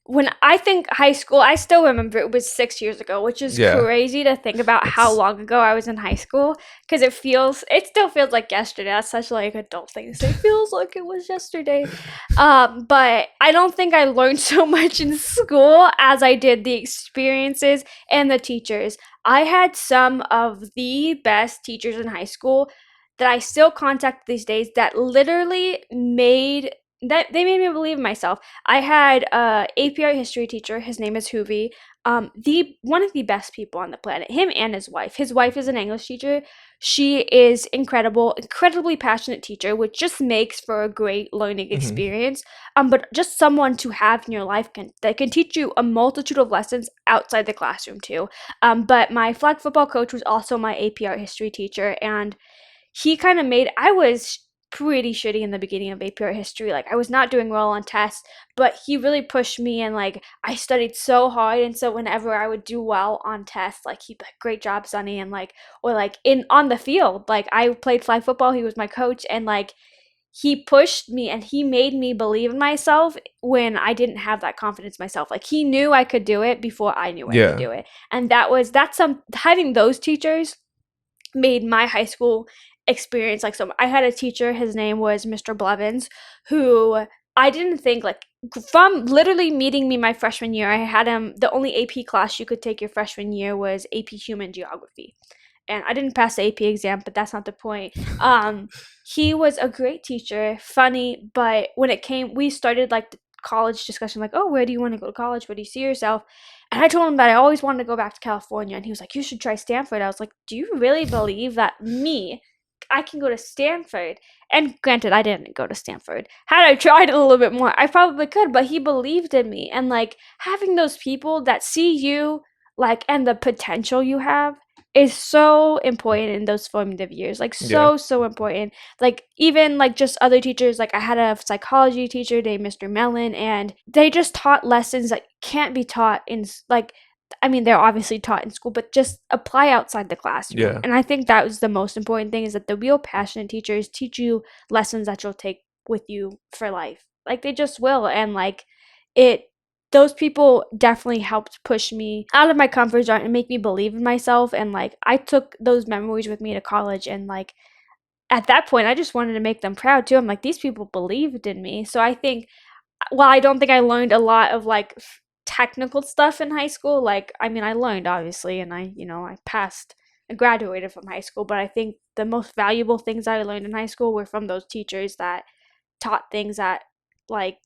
When I think high school, I still remember it was 6 years ago, which is yeah, crazy to think about how it's long ago I was in high school, because it still feels like yesterday. That's such like adult thing to say. Feels like it was yesterday. But I don't think I learned so much in school as I did the experiences and the teachers. I had some of the best teachers in high school that I still contact these days that literally made me believe in myself. I had a APR history teacher. His name is Hoovy. The one of the best people on the planet. Him and his wife. His wife is an English teacher. She is incredible, incredibly passionate teacher, which just makes for a great learning mhm, experience. But just someone to have in your life that can teach you a multitude of lessons outside the classroom too. But my flag football coach was also my APR history teacher, and he kind of made I was pretty shitty in the beginning of APR history. Like I was not doing well on tests, but he really pushed me, and like I studied so hard, and so whenever I would do well on tests, like he'd be like, "Great job, Sonny," and like or like in on the field, like I played flag football, he was my coach, and like he pushed me and he made me believe in myself when I didn't have that confidence myself. Like he knew I could do it before I knew I could yeah, do it. And that's some having those teachers made my high school experience like so. I had a teacher, his name was Mr. Blevins, who I didn't think like from literally meeting me my freshman year. I had him, the only AP class you could take your freshman year was AP Human Geography, and I didn't pass the AP exam, but that's not the point. He was a great teacher, funny, but when it came, we started like the college discussion, like, oh, where do you want to go to college? Where do you see yourself? And I told him that I always wanted to go back to California, and he was like, you should try Stanford. I was like, do you really believe that I can go to Stanford? And granted, I didn't go to Stanford. Had I tried a little bit more, I probably could, but he believed in me. And like having those people that see you, like, and the potential you have is so important in those formative years, like yeah, so important. Like even like just other teachers, like I had a psychology teacher named Mr. Mellon, and they just taught lessons that can't be taught in like, I mean, they're obviously taught in school, but just apply outside the classroom. yeah, And I think that was the most important thing, is that the real passionate teachers teach you lessons that you'll take with you for life. Like they just will. And like it those people definitely helped push me out of my comfort zone and make me believe in myself. And like I took those memories with me to college, and like at that point I just wanted to make them proud too. I'm like, these people believed in me. So I think, well, I don't think I learned a lot of like technical stuff in high school. Like, I mean, I learned obviously, and I passed, I graduated from high school, but I think the most valuable things I learned in high school were from those teachers that taught things that like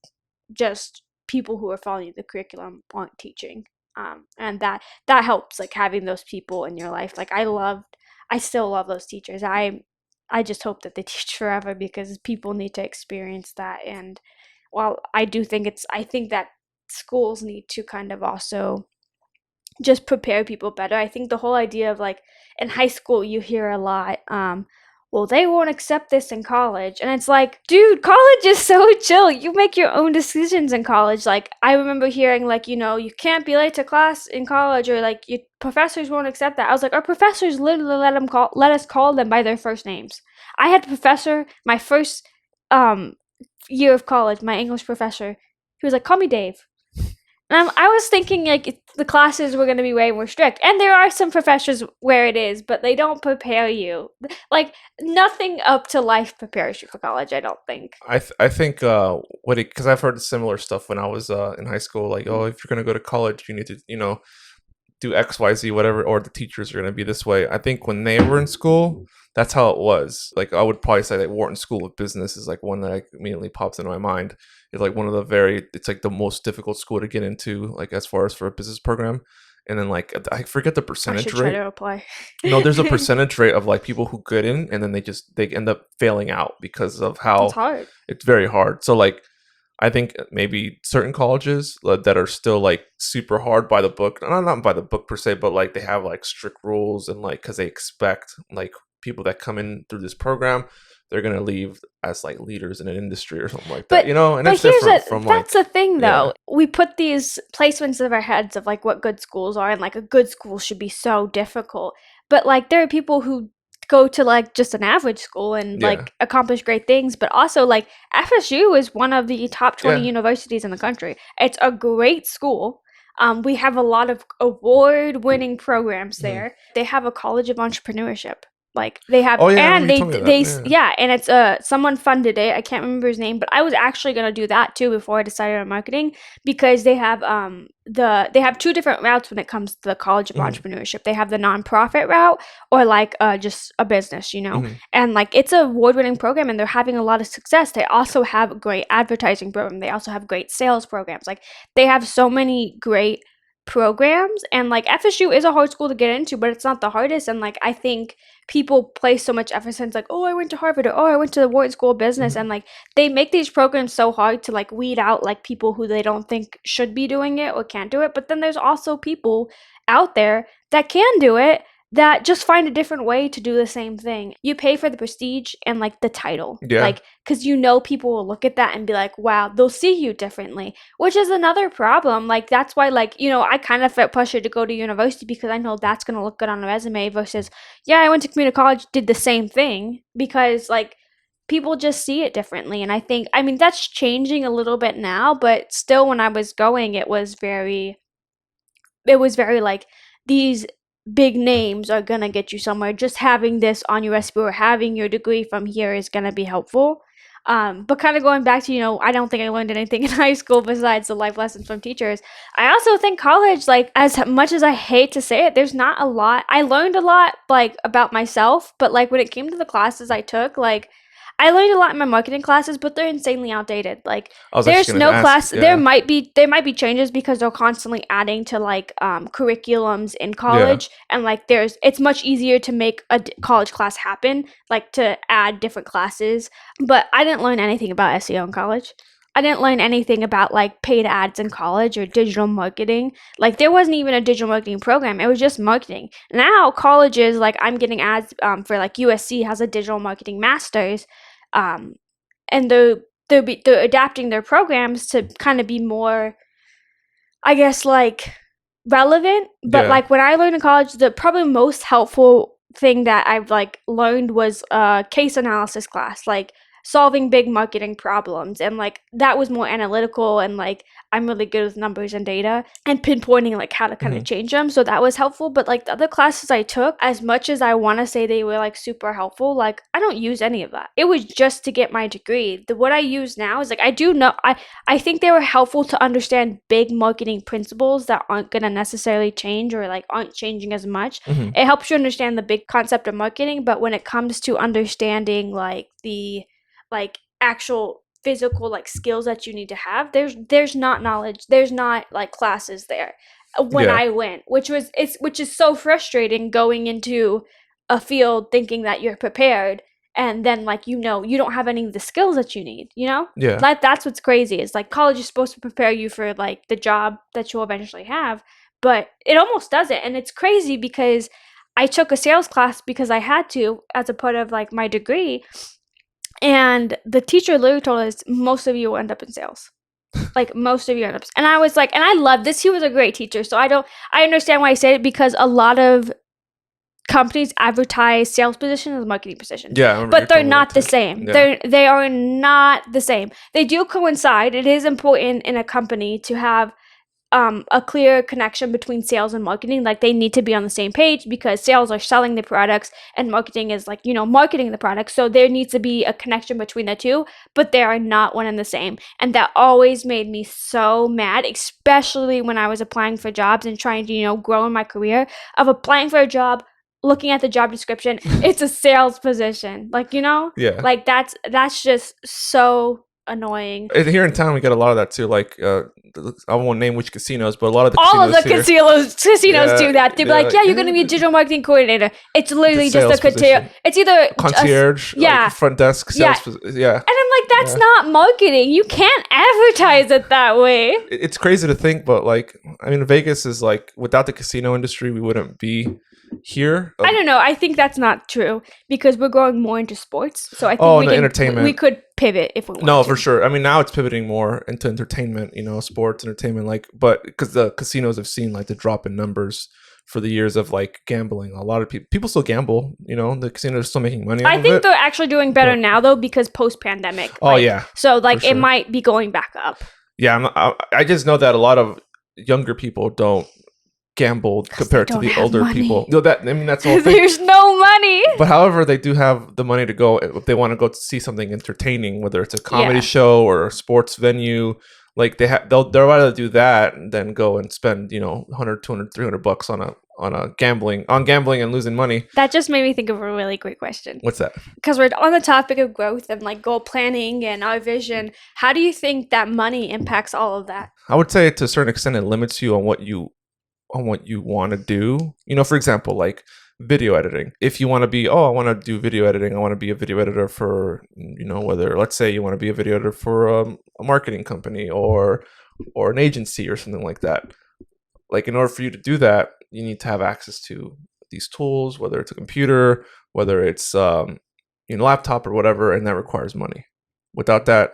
just people who are following the curriculum aren't teaching. And that helps, like having those people in your life. Like I still love those teachers. I just hope that they teach forever, because people need to experience that. And while I think that schools need to kind of also just prepare people better. I think the whole idea of like in high school you hear a lot, well, they won't accept this in college. And it's like, dude, college is so chill. You make your own decisions in college. Like I remember hearing like, you can't be late to class in college, or like your professors won't accept that. I was like, our professors literally let us call them by their first names. I had a professor my first um year of college, my English professor, he was like, call me Dave. And I was thinking like the classes were going to be way more strict, and there are some professors where it is, but they don't prepare you. Like nothing up to life prepares you for college. I don't think. I think what it, because I've heard similar stuff when I was in high school, like, oh, if you're gonna go to college, you need to do XYZ, whatever, or the teachers are gonna be this way. I think when they were in school, that's how it was. Like I would probably say that Wharton School of Business is like one that like, immediately pops into my mind. It's like one of the it's like the most difficult school to get into, like as far as for a business program. And then like I forget the I percentage should try rate. to apply. No, there's a percentage rate of like people who get in and then they end up failing out because of It's how hard. it's very hard. So like I think maybe certain colleges that are still like super hard by the book, not by the book per se, but like they have like strict rules and like because they expect like people that come in through this program, they're gonna leave as like leaders in an industry or something like that, But you know. And but it's here's different a from that's like the thing yeah, though. We put these placements of our heads of like what good schools are, and like a good school should be so difficult. But like there are people who go to like just an average school and yeah, like accomplish great things, but also like FSU is one of the top 20 yeah, universities in the country. It's a great school. We have a lot of award-winning programs hmm. there. They have a college of entrepreneurship. Like they have, Oh yeah, I remember and you told me that. Yeah. yeah, and it's someone funded it. I can't remember his name, but I was actually gonna do that too before I decided on marketing, because they have two different routes when it comes to the College of Hmm. Entrepreneurship. They have the nonprofit route, or like just a business. Hmm. And like it's a award winning program, and they're having a lot of success. They also have a great advertising program. They also have great sales programs. Like they have so many great programs, and like FSU is a hard school to get into, but it's not the hardest. And like I think people place so much emphasis like, oh, I went to Harvard, or oh, I went to the Wharton School of Business, Hmm. and like they make these programs so hard to like weed out like people who they don't think should be doing it or can't do it. But then there's also people out there that can do it, that just find a different way to do the same thing. You pay for the prestige and like the title, Yeah. like because people will look at that and be like, wow, they'll see you differently, which is another problem. Like that's why like I kind of felt pressured to go to university, because I know that's going to look good on a resume versus, yeah, I went to community college, did the same thing, because like people just see it differently. And I mean that's changing a little bit now, but still when I was going, it was very like, these big names are gonna get you somewhere. Just having this on your resume or having your degree from here is gonna be helpful. But kind of going back to, I don't think I learned anything in high school besides the life lessons from teachers. I also think college, like, as much as I hate to say it, there's not a lot. I learned a lot, like, about myself, but, like, when it came to the classes I took, like, I learned a lot in my marketing classes, but they're insanely outdated. Like, I was there's actually gonna no ask. class. There Yeah. might be changes because they're constantly adding to like curriculums in Yeah. college, and like it's much easier to make a college class happen, like to add different classes. But I didn't learn anything about SEO in college. I didn't learn anything about like paid ads in college or digital marketing. Like there wasn't even a digital marketing program. It was just marketing. Now colleges, like I'm getting ads for like USC has a digital marketing masters, um, and they're adapting their programs to kind of be more, I guess, like relevant. But Yeah. like when I learned in college, the probably most helpful thing that I've like learned was a case analysis class, like solving big marketing problems, and like that was more analytical, and like I'm really good with numbers and data and pinpointing like how to kind of Hmm. change them. So that was helpful. But like the other classes I took, as much as I want to say they were like super helpful, like I don't use any of that. It was just to get my degree. What I use now is like I do know I think they were helpful to understand big marketing principles that aren't going to necessarily change, or like aren't changing as much. Hmm. It helps you understand the big concept of marketing, but when it comes to understanding like the like actual physical like skills that you need to have, there's not knowledge, there's not like classes there when Yeah. I went, which is so frustrating going into a field thinking that you're prepared, and then like you don't have any of the skills that you need, Yeah. like that's what's crazy. Is like college is supposed to prepare you for like the job that you'll eventually have, but it almost doesn't. And it's crazy because I took a sales class because I had to as a part of like my degree, and the teacher literally told us most of you will end up in sales. Like most of you end up, and I was like, and I love this. He was a great teacher, so I understand why I said it, because a lot of companies advertise sales positions as marketing positions. Yeah, I remember you But they're told me that not the too. same. Yeah. They are not the same. They do coincide. It is important in a company to have a clear connection between sales and marketing. Like they need to be on the same page, because sales are selling the products and marketing is like, marketing the product. So there needs to be a connection between the two, but they are not one and the same. And that always made me so mad, especially when I was applying for jobs and trying to, grow in my career, of applying for a job, looking at the job description, it's a sales position. Like, Yeah. like that's just so annoying. And here in town, we get a lot of that too. Like, I won't name which casinos, but a lot of the All of casinos the here. casinos Yeah, do that. They'd be they're like, like, "Yeah, you're going to be a digital marketing coordinator." It's it's a literally just a sales position. it's either Concierge, like yeah, front desk yeah. sales. Yeah, And I'm like, that's yeah. not marketing. You can't advertise it that way. It's crazy to think, but like, I mean, Vegas is like, without the casino industry, we wouldn't be here. I don't know. I think that's not true, because we're growing more into sports. So I think Oh, and the entertainment. we could pivot if we want No, to. for sure. I mean, now it's pivoting more into entertainment, sports, entertainment, like, but because the casinos have seen like the drop in numbers for the years of like gambling. A lot of people still gamble, the casinos are still making money. I think they're actually doing better now though, because post pandemic. Oh yeah. So like sure. it might be going back up. Yeah, I just know that a lot of younger people don't gamble compared to the older people. No, that's the whole thing. There's no money. But however, they do have the money to go if they want to go to see something entertaining, whether it's a comedy show or a sports venue. Like they'll rather do that than go and spend 100, 200, $300 on gambling and losing money. That just made me think of a really great question. What's that? Because we're on the topic of growth and like goal planning and our vision. How do you think that money impacts all of that? I would say to a certain extent it limits you on what you want to do. For example, like video editing. If you want to be, I want to do video editing, I want to be a video editor for, whether, let's say you want to be a video editor for a marketing company or an agency or something like that. Like, in order for you to do that, you need to have access to these tools, whether it's a computer, whether it's laptop or whatever, and that requires money. Without that,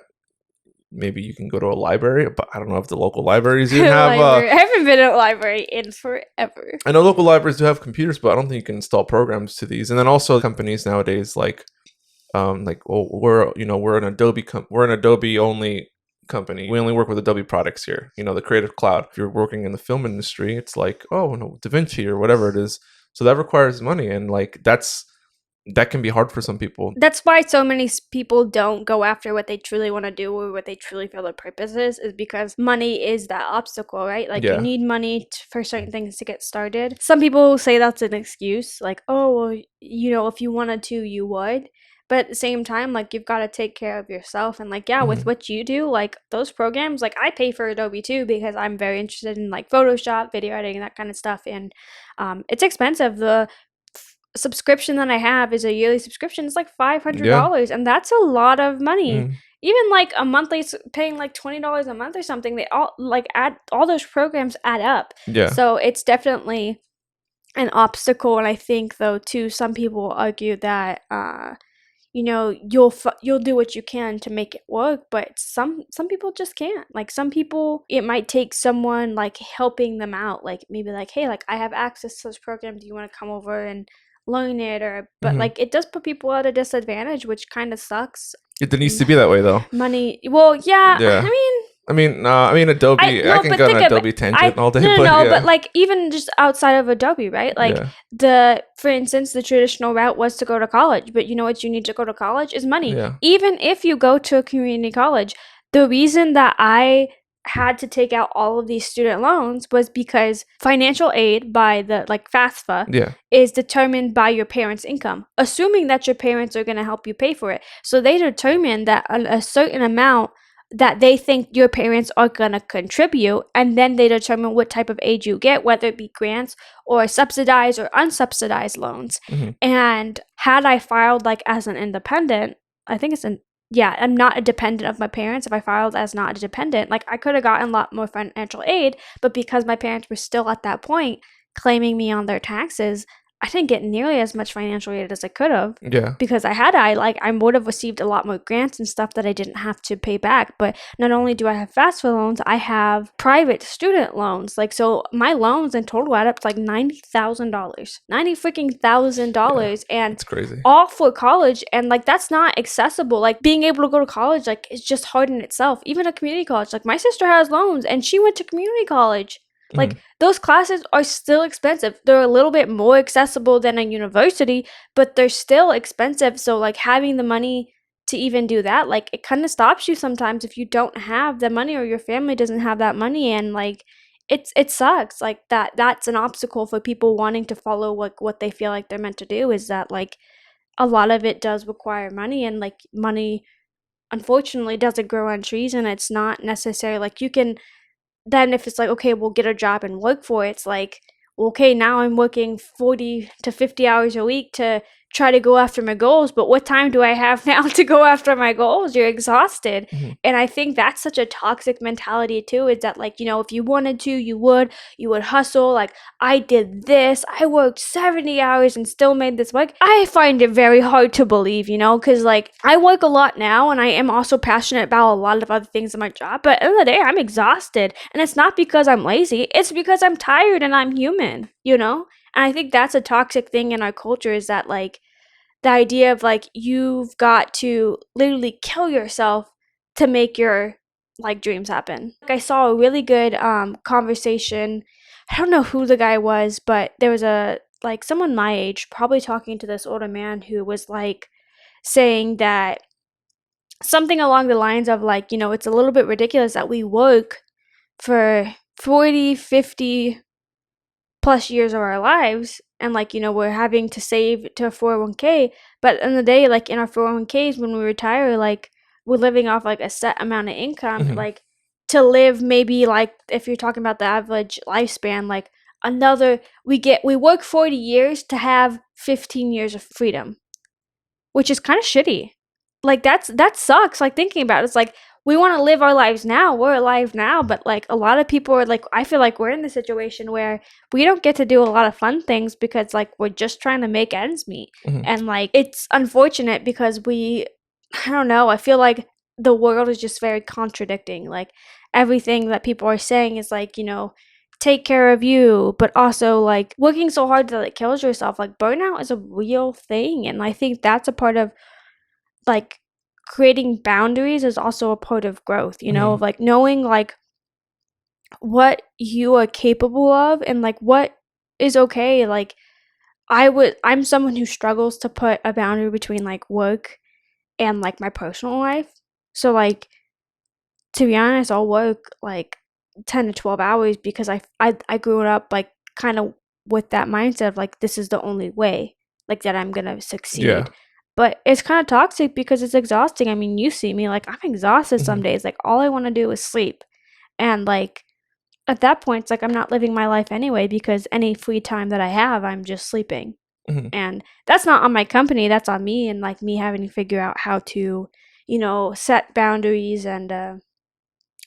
maybe you can go to a library, but I don't know if the local libraries even have. I haven't been at a library in forever. I know local libraries do have computers, but I don't think you can install programs to these. And then also companies nowadays, we're an Adobe only company. We only work with Adobe products here. The Creative Cloud. If you're working in the film industry, it's like, DaVinci or whatever it is. So that requires money, and like that can be hard for some people. That's why so many people don't go after what they truly want to do or what they truly feel their purpose is because money is that obstacle, right? Like you need money for certain things to get started. Some people say that's an excuse, like, oh, well, if you wanted to, you would. But at the same time, like, you've got to take care of yourself. And like, with what you do, like those programs, like I pay for Adobe too, because I'm very interested in like Photoshop, video editing, that kind of stuff. And it's expensive. The subscription that I have is a yearly subscription. It's like $500, and that's a lot of money. Even like a monthly, paying like $20 a month or something, they all like add, all those programs add up. So it's definitely an obstacle. And I think though too, some people argue that you'll do what you can to make it work, but some people just can't. Like some people, it might take someone like helping them out, like maybe like, hey, like I have access to this program, do you want to come over and learn it? Or but like it does put people at a disadvantage, which kind of sucks. It needs to be that way though. Money, well, yeah. I mean, Adobe. I can go on an Adobe tangent all day. But like even just outside of Adobe, right? Like for instance, the traditional route was to go to college, but you know what you need to go to college is money. Even if you go to a community college, the reason that I had to take out all of these student loans was because financial aid by the like FAFSA is determined by your parents' income, assuming that your parents are going to help you pay for it. So they determine that a certain amount that they think your parents are going to contribute, and then they determine what type of aid you get, whether it be grants or subsidized or unsubsidized loans. Hmm. And had I filed like as an independent, I think it's an yeah, I'm not a dependent of my parents. If I filed as not a dependent, like I could have gotten a lot more financial aid, but because my parents were still at that point claiming me on their taxes, I didn't get nearly as much financial aid as I could have, Yeah. because I would have received a lot more grants and stuff that I didn't have to pay back. But not only do I have FAFSA loans, I have private student loans. Like, so my loans in total add up to like $90,000, Yeah. $90 and It's crazy. all for college. And like that's not accessible. Like being able to go to college, like it's just hard in itself. Even a community college, like my sister has loans and she went to community college. Hmm. Like those classes are still expensive. They're a little bit more accessible than a university, but they're still expensive. So like having the money to even do that, like it kind of stops you sometimes if you don't have the money or your family doesn't have that money. And like it sucks. Like that's an obstacle for people wanting to follow what they feel like they're meant to do, is that like a lot of it does require money, and like money unfortunately doesn't grow on trees, and it's not necessarily like you can then, if it's like, okay, we'll get a job and work for it, it's like, well, okay, now I'm working 40 to 50 hours a week to try to go after my goals, but what time do I have now to go after my goals? You're exhausted. Hmm. And I think that's such a toxic mentality too, is that like, if you wanted to, you would hustle. Like, I did this, I worked 70 hours and still made this work. I find it very hard to believe, because like I work a lot now and I am also passionate about a lot of other things in my job, but at the end of the day, I'm exhausted. And it's not because I'm lazy, it's because I'm tired and I'm human. And I think that's a toxic thing in our culture, is that like the idea of like you've got to literally kill yourself to make your like dreams happen. Like I saw a really good conversation. I don't know who the guy was, but there was a like someone my age probably talking to this older man who was like saying that something along the lines of like, it's a little bit ridiculous that we work for 40, 50 plus years of our lives, and like, we're having to save to a 401k, but in the day, like in our 401ks when we retire, like we're living off like a set amount of income, Hmm. like to live maybe like if you're talking about the average lifespan, like we work 40 years to have 15 years of freedom, which is kind of shitty. Like that sucks. Like thinking about it, it's like we want to live our lives now. We're alive now, but like a lot of people are like, I feel like we're in the situation where we don't get to do a lot of fun things because like we're just trying to make ends meet. Hmm. And like it's unfortunate because I don't know, I feel like the world is just very contradicting. Like everything that people are saying is like, take care of you, but also like working so hard that it kills yourself. Like burnout is a real thing, and I think that's a part of like creating boundaries is also a part of growth, Hmm. of like knowing like what you are capable of and like what is okay. Like I'm someone who struggles to put a boundary between like work and like my personal life. So like, to be honest, I'll work like 10 to 12 hours because I grew up like kind of with that mindset of like this is the only way like that I'm gonna Yeah. succeed. But it's kind of toxic because it's exhausting. I mean, you see me, like I'm exhausted some Hmm. days. Like all I want to do is sleep. And like at that point, it's like I'm not living my life anyway, because any free time that I have, I'm just sleeping. Hmm. And that's not on my company, that's on me, and like me having to figure out how to, set boundaries and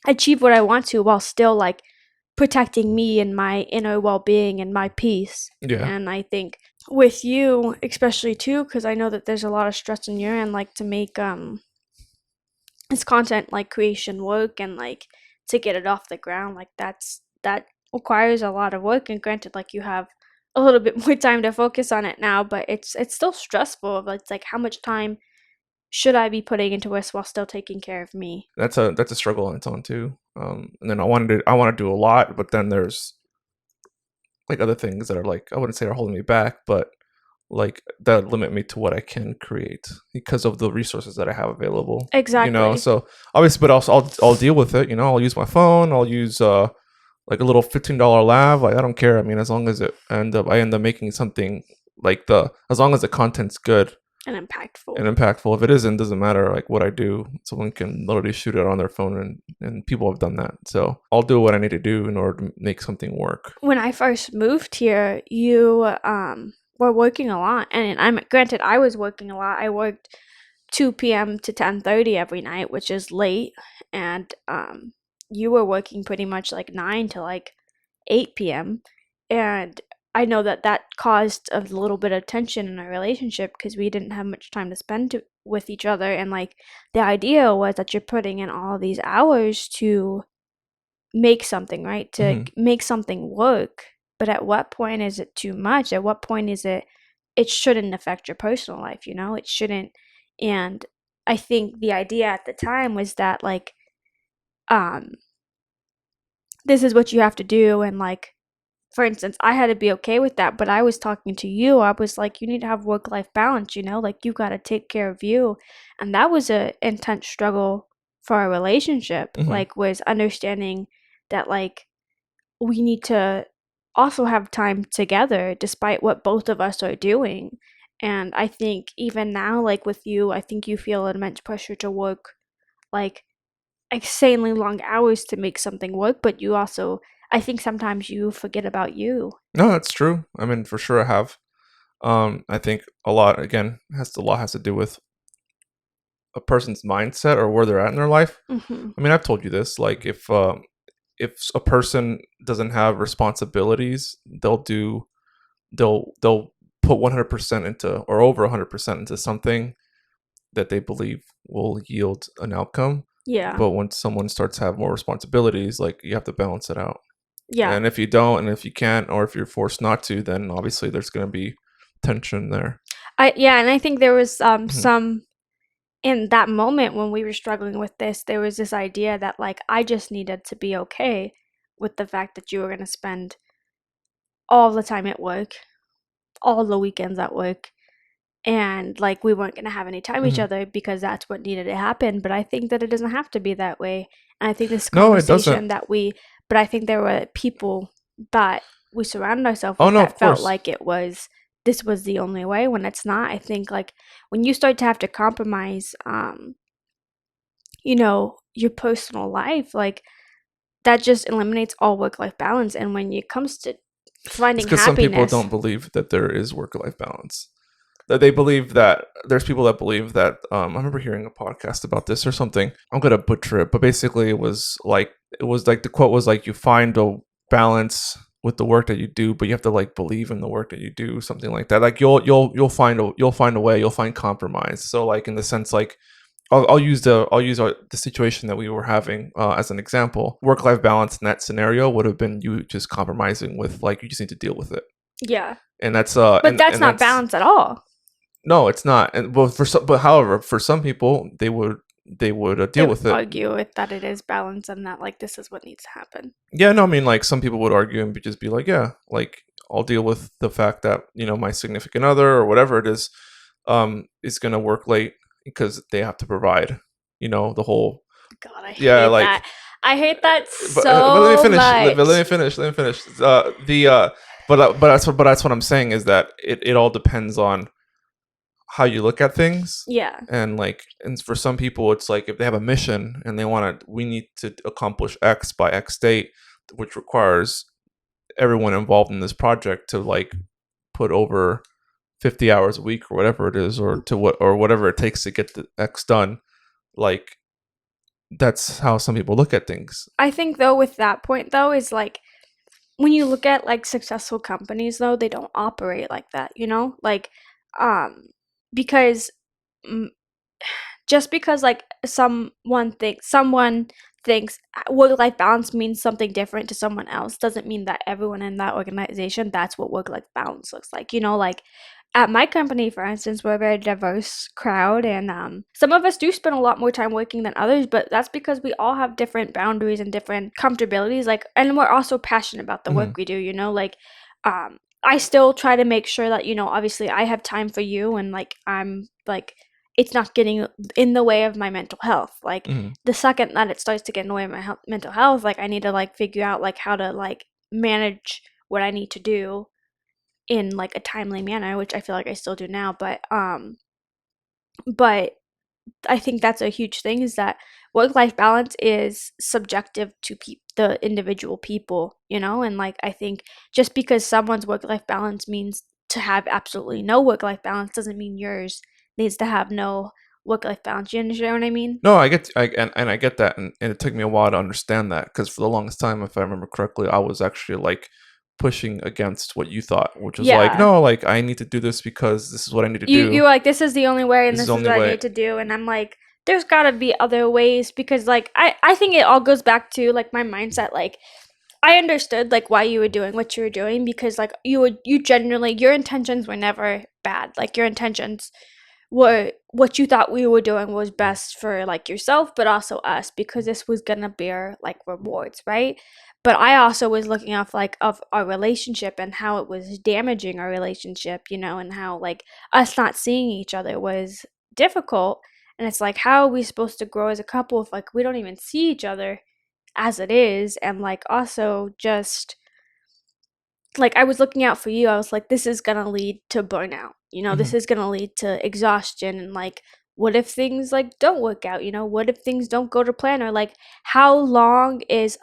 achieve what I want to while still like protecting me and my inner well-being and my peace. Yeah. And I think with you especially too, because I know that there's a lot of stress in your end, like to make this content like creation work and like to get it off the ground, like that requires a lot of work. And granted, like you have a little bit more time to focus on it now, but it's still stressful. It's like how much time should I be putting into this while still taking care of me? That's a struggle on its own too. And then I want to do a lot, but then there's like other things that are like, I wouldn't say are holding me back, but like that limit me to what I can create because of the resources that I have available. Exactly. So obviously, but also I'll deal with it. I'll use my phone. I'll use like a little $15 lav. Like I don't care. I mean, as long as I end up making something like as long as the content's good. And impactful. and impactful. If it isn't, doesn't matter like what I do. Someone can literally shoot it on their phone, and people have done that. So I'll do what I need to do in order to make something work. When I first moved here, you were working a lot, and I'm granted I was working a lot. I worked 2 p.m. to 10:30 every night, which is late, and you were working pretty much like 9 to like 8 p.m. And I know that that caused a little bit of tension in our relationship because we didn't have much time to spend with each other. And like the idea was that you're putting in all these hours to make something, right? To Hmm. make something work. But at what point is it too much? At what point is it shouldn't affect your personal life, you know? It shouldn't. And I think the idea at the time was that like um this is what you have to do, and like for instance, I had to be okay with that, but I was talking to you. I was like, you need to have work life balance, you know? Like you got to take care of you. And that was a intense struggle for our relationship. Hmm. Like was understanding that like we need to also have time together despite what both of us are doing. And I think even now like with you, I think you feel immense pressure to work like insanely long hours to make something work, but you also I think sometimes you forget about you. No, that's true. I mean, for sure, I have. I think a lot again has a lot has to do with a person's mindset or where they're at in their life. Mhm. I mean, I've told you this. Like, if a person doesn't have responsibilities, they'll put 100% into or over 100% into something that they believe will yield an outcome. Yeah. But when someone starts to have more responsibilities, like you have to balance it out. Yeah. And if you don't, and if you can't, or if you're forced not to, then obviously there's going to be tension there. And I think there was Mhm. some in that moment when we were struggling with this, there was this idea that like I just needed to be okay with the fact that you were going to spend all the time at work, all the weekends at work, and like we weren't going to have any time with each Mhm. other because that's what needed to happen. But I think that it doesn't have to be that way. And I think this No, it doesn't. conversation that we but I think there were people that we surrounded ourselves Oh with no, of that felt course. like it was this was the only way when it's not. I think like when you start to have to compromise you know, your personal life, like that just eliminates all work life balance. And when it comes to It's finding because some people happiness, don't believe that there is work life balance. That they believe that there's people that believe that. I remember hearing a podcast about this or something. I'm gonna butcher it, but basically it was like the quote was like you find a balance with the work that you do, but you have to like believe in the work that you do, something like that. Like you'll find a way, you'll find compromise. So like in the sense like I'll use the situation that we were having as an example. Work life balance in that scenario would have been you just compromising with like you just need to deal with it, yeah. and that's But that's and not that's balance at all. no, it's not. And but however, for some people, they would They deal would with it. argue with that it is balance and that like this is what needs to happen. Yeah, no, I mean like some people would argue and just be like, yeah, like I'll deal with the fact that my significant other or whatever it is gonna work late because they have to provide, the whole God, I yeah, hate like that. I hate that but let me so finish. Let much. me finish. Let me finish. The but that's what I'm saying is that it all depends on how you look at things, Yeah. and like and for some people it's like if they have a mission and they want to we need to accomplish x by x date, which requires everyone involved in this project to like put over 50 hours a week or whatever it is, or to what or whatever it takes to get the x done. Like that's how some people look at things. I think though with that point though is like when you look at like successful companies though, they don't operate like that, you know? Like um because mm, just because like someone thinks work life balance means something different to someone else doesn't mean that everyone in that organization that's what work life balance looks like, you know? Like at my company for instance, we're a very diverse crowd, and some of us do spend a lot more time working than others, but that's because we all have different boundaries and different comfortabilities, like, and we're also passionate about the Hmm. work we do, you know? Like I still try to make sure that, you know, obviously I have time for you, and like I'm like it's not getting in the way of my mental health. Like Hmm. the second that it starts to get in the way of my mental health, like I need to like figure out like how to like manage what I need to do in like a timely manner, which I feel like I still do now. But But I think that's a huge thing is that work life balance is subjective to the individual people, you know? And like, I think just because someone's work life balance means to have absolutely no work life balance doesn't mean yours needs to have no work life balance. You understand what I mean? No, I get, and I get that, and it took me a while to understand that because for the longest time, if I remember correctly, I was actually like pushing against what you thought, which was like, Yeah. no, like I need to do this because this is what I need to You do. were like, this is the only way and This is this the is only what I way. need to do. And I'm like, there's gotta be other ways because like I think it all goes back to like my mindset. Like I understood like why you were doing what you were doing because like you genuinely your intentions were never bad. Like your intentions were what you thought we were doing was best for like yourself but also us because this was gonna bear like rewards, right? But I also was looking off like of our relationship and how it was damaging our relationship, you know, and how like us not seeing each other was difficult. And it's like how are we supposed to grow as a couple if like we don't even see each other as it is? And like also just like I was looking out for you. I was like, this is gonna lead to burnout. You know, this Hmm. is gonna lead to exhaustion and like what if things like don't work out, you know? What if things don't go to plan or like how long is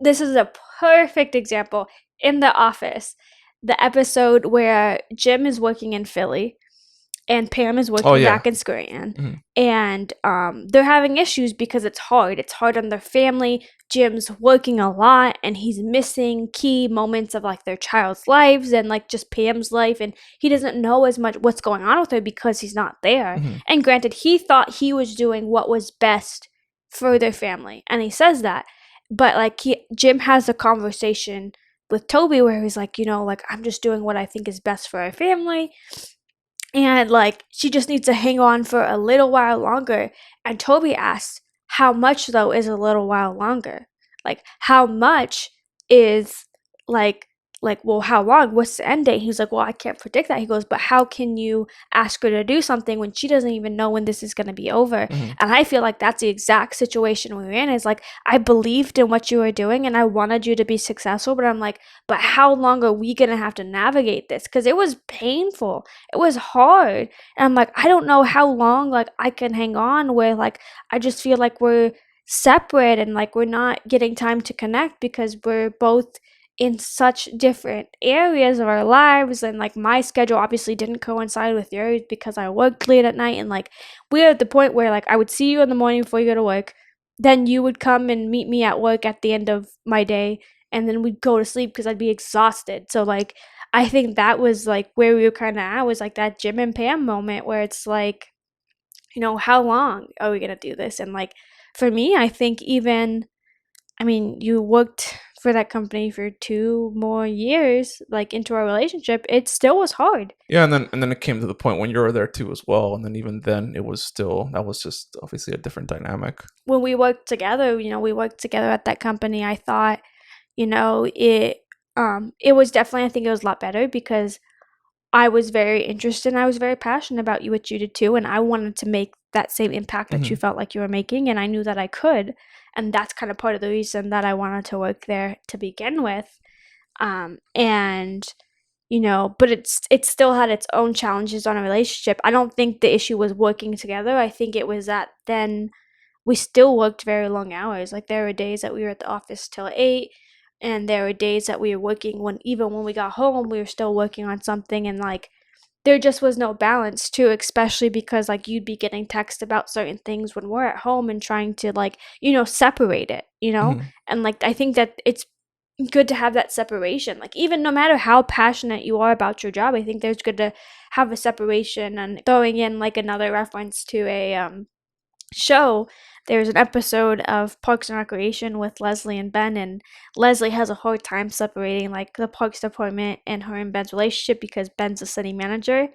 this is a perfect example in The Office. The episode where Jim is working in Philly and Pam is Oh working yeah. back in Scranton. Hmm. And they're having issues because it's hard. It's hard on their family. Jim's working a lot and he's missing key moments of like their child's lives and like just Pam's life. And he doesn't know as much what's going on with her because he's not there. Hmm. And granted, he thought he was doing what was best for their family. And he says that. But like Jim has a conversation with Toby where he's like, you know, like I'm just doing what I think is best for our family and like she just needs to hang on for a little while longer. And Toby asked, how much though is a little while longer? Like how much is like well how long? What's the end date? He's like, well, I can't predict that. He goes, but how can you ask her to do something when she doesn't even know when this is gonna be over? Hmm. And I feel like that's the exact situation we were in. Is like I believed in what you were doing and I wanted you to be successful, but I'm like, but how long are we gonna have to navigate this? Because it was painful, it was hard. And I'm like, I don't know how long like I can hang on where like I just feel like we're separate and like we're not getting time to connect because we're both in such different areas of our lives. And like my schedule obviously didn't coincide with yours because I worked late at night. And like we're at the point where like I would see you in the morning before you go to work, then you would come and meet me at work at the end of my day, and then we'd go to sleep because I'd be exhausted. So like I think that was like where we were kind of at, was like that Jim and Pam moment where it's like, you know, how long are we gonna do this? And like for me, I think even, I mean, you worked for that company for 2 more years, like into our relationship. It still was hard. Yeah, and then it came to the point when you were there too as well, and then even then it was still, that was just obviously a different dynamic. When we worked together, you know, we worked together at that company. I thought, you know, it was definitely, I think it was a lot better because I was very interested and I was very passionate about you, what you did too, and I wanted to make that same impact that you Hmm. felt like you were making, and I knew that I could, and that's kind of part of the reason that I wanted to work there to begin with. And you know, but it still had its own challenges on a relationship. I don't think the issue was working together. I think it was that then we still worked very long hours. Like there were days that we were at the office till 8, and there were days that we were working when even when we got home we were still working on something. And like there just was no balance too, especially because like you'd be getting text about certain things when we're at home and trying to like, you know, separate it, you know. Hmm. And like I think that it's good to have that separation. Like even no matter how passionate you are about your job, I think there's good to have a separation. And throwing in like another reference to a show, there's an episode of Parks and Recreation with Leslie and Ben, and Leslie has a hard time separating like the Parks Department and her and Ben's relationship because Ben's a city manager,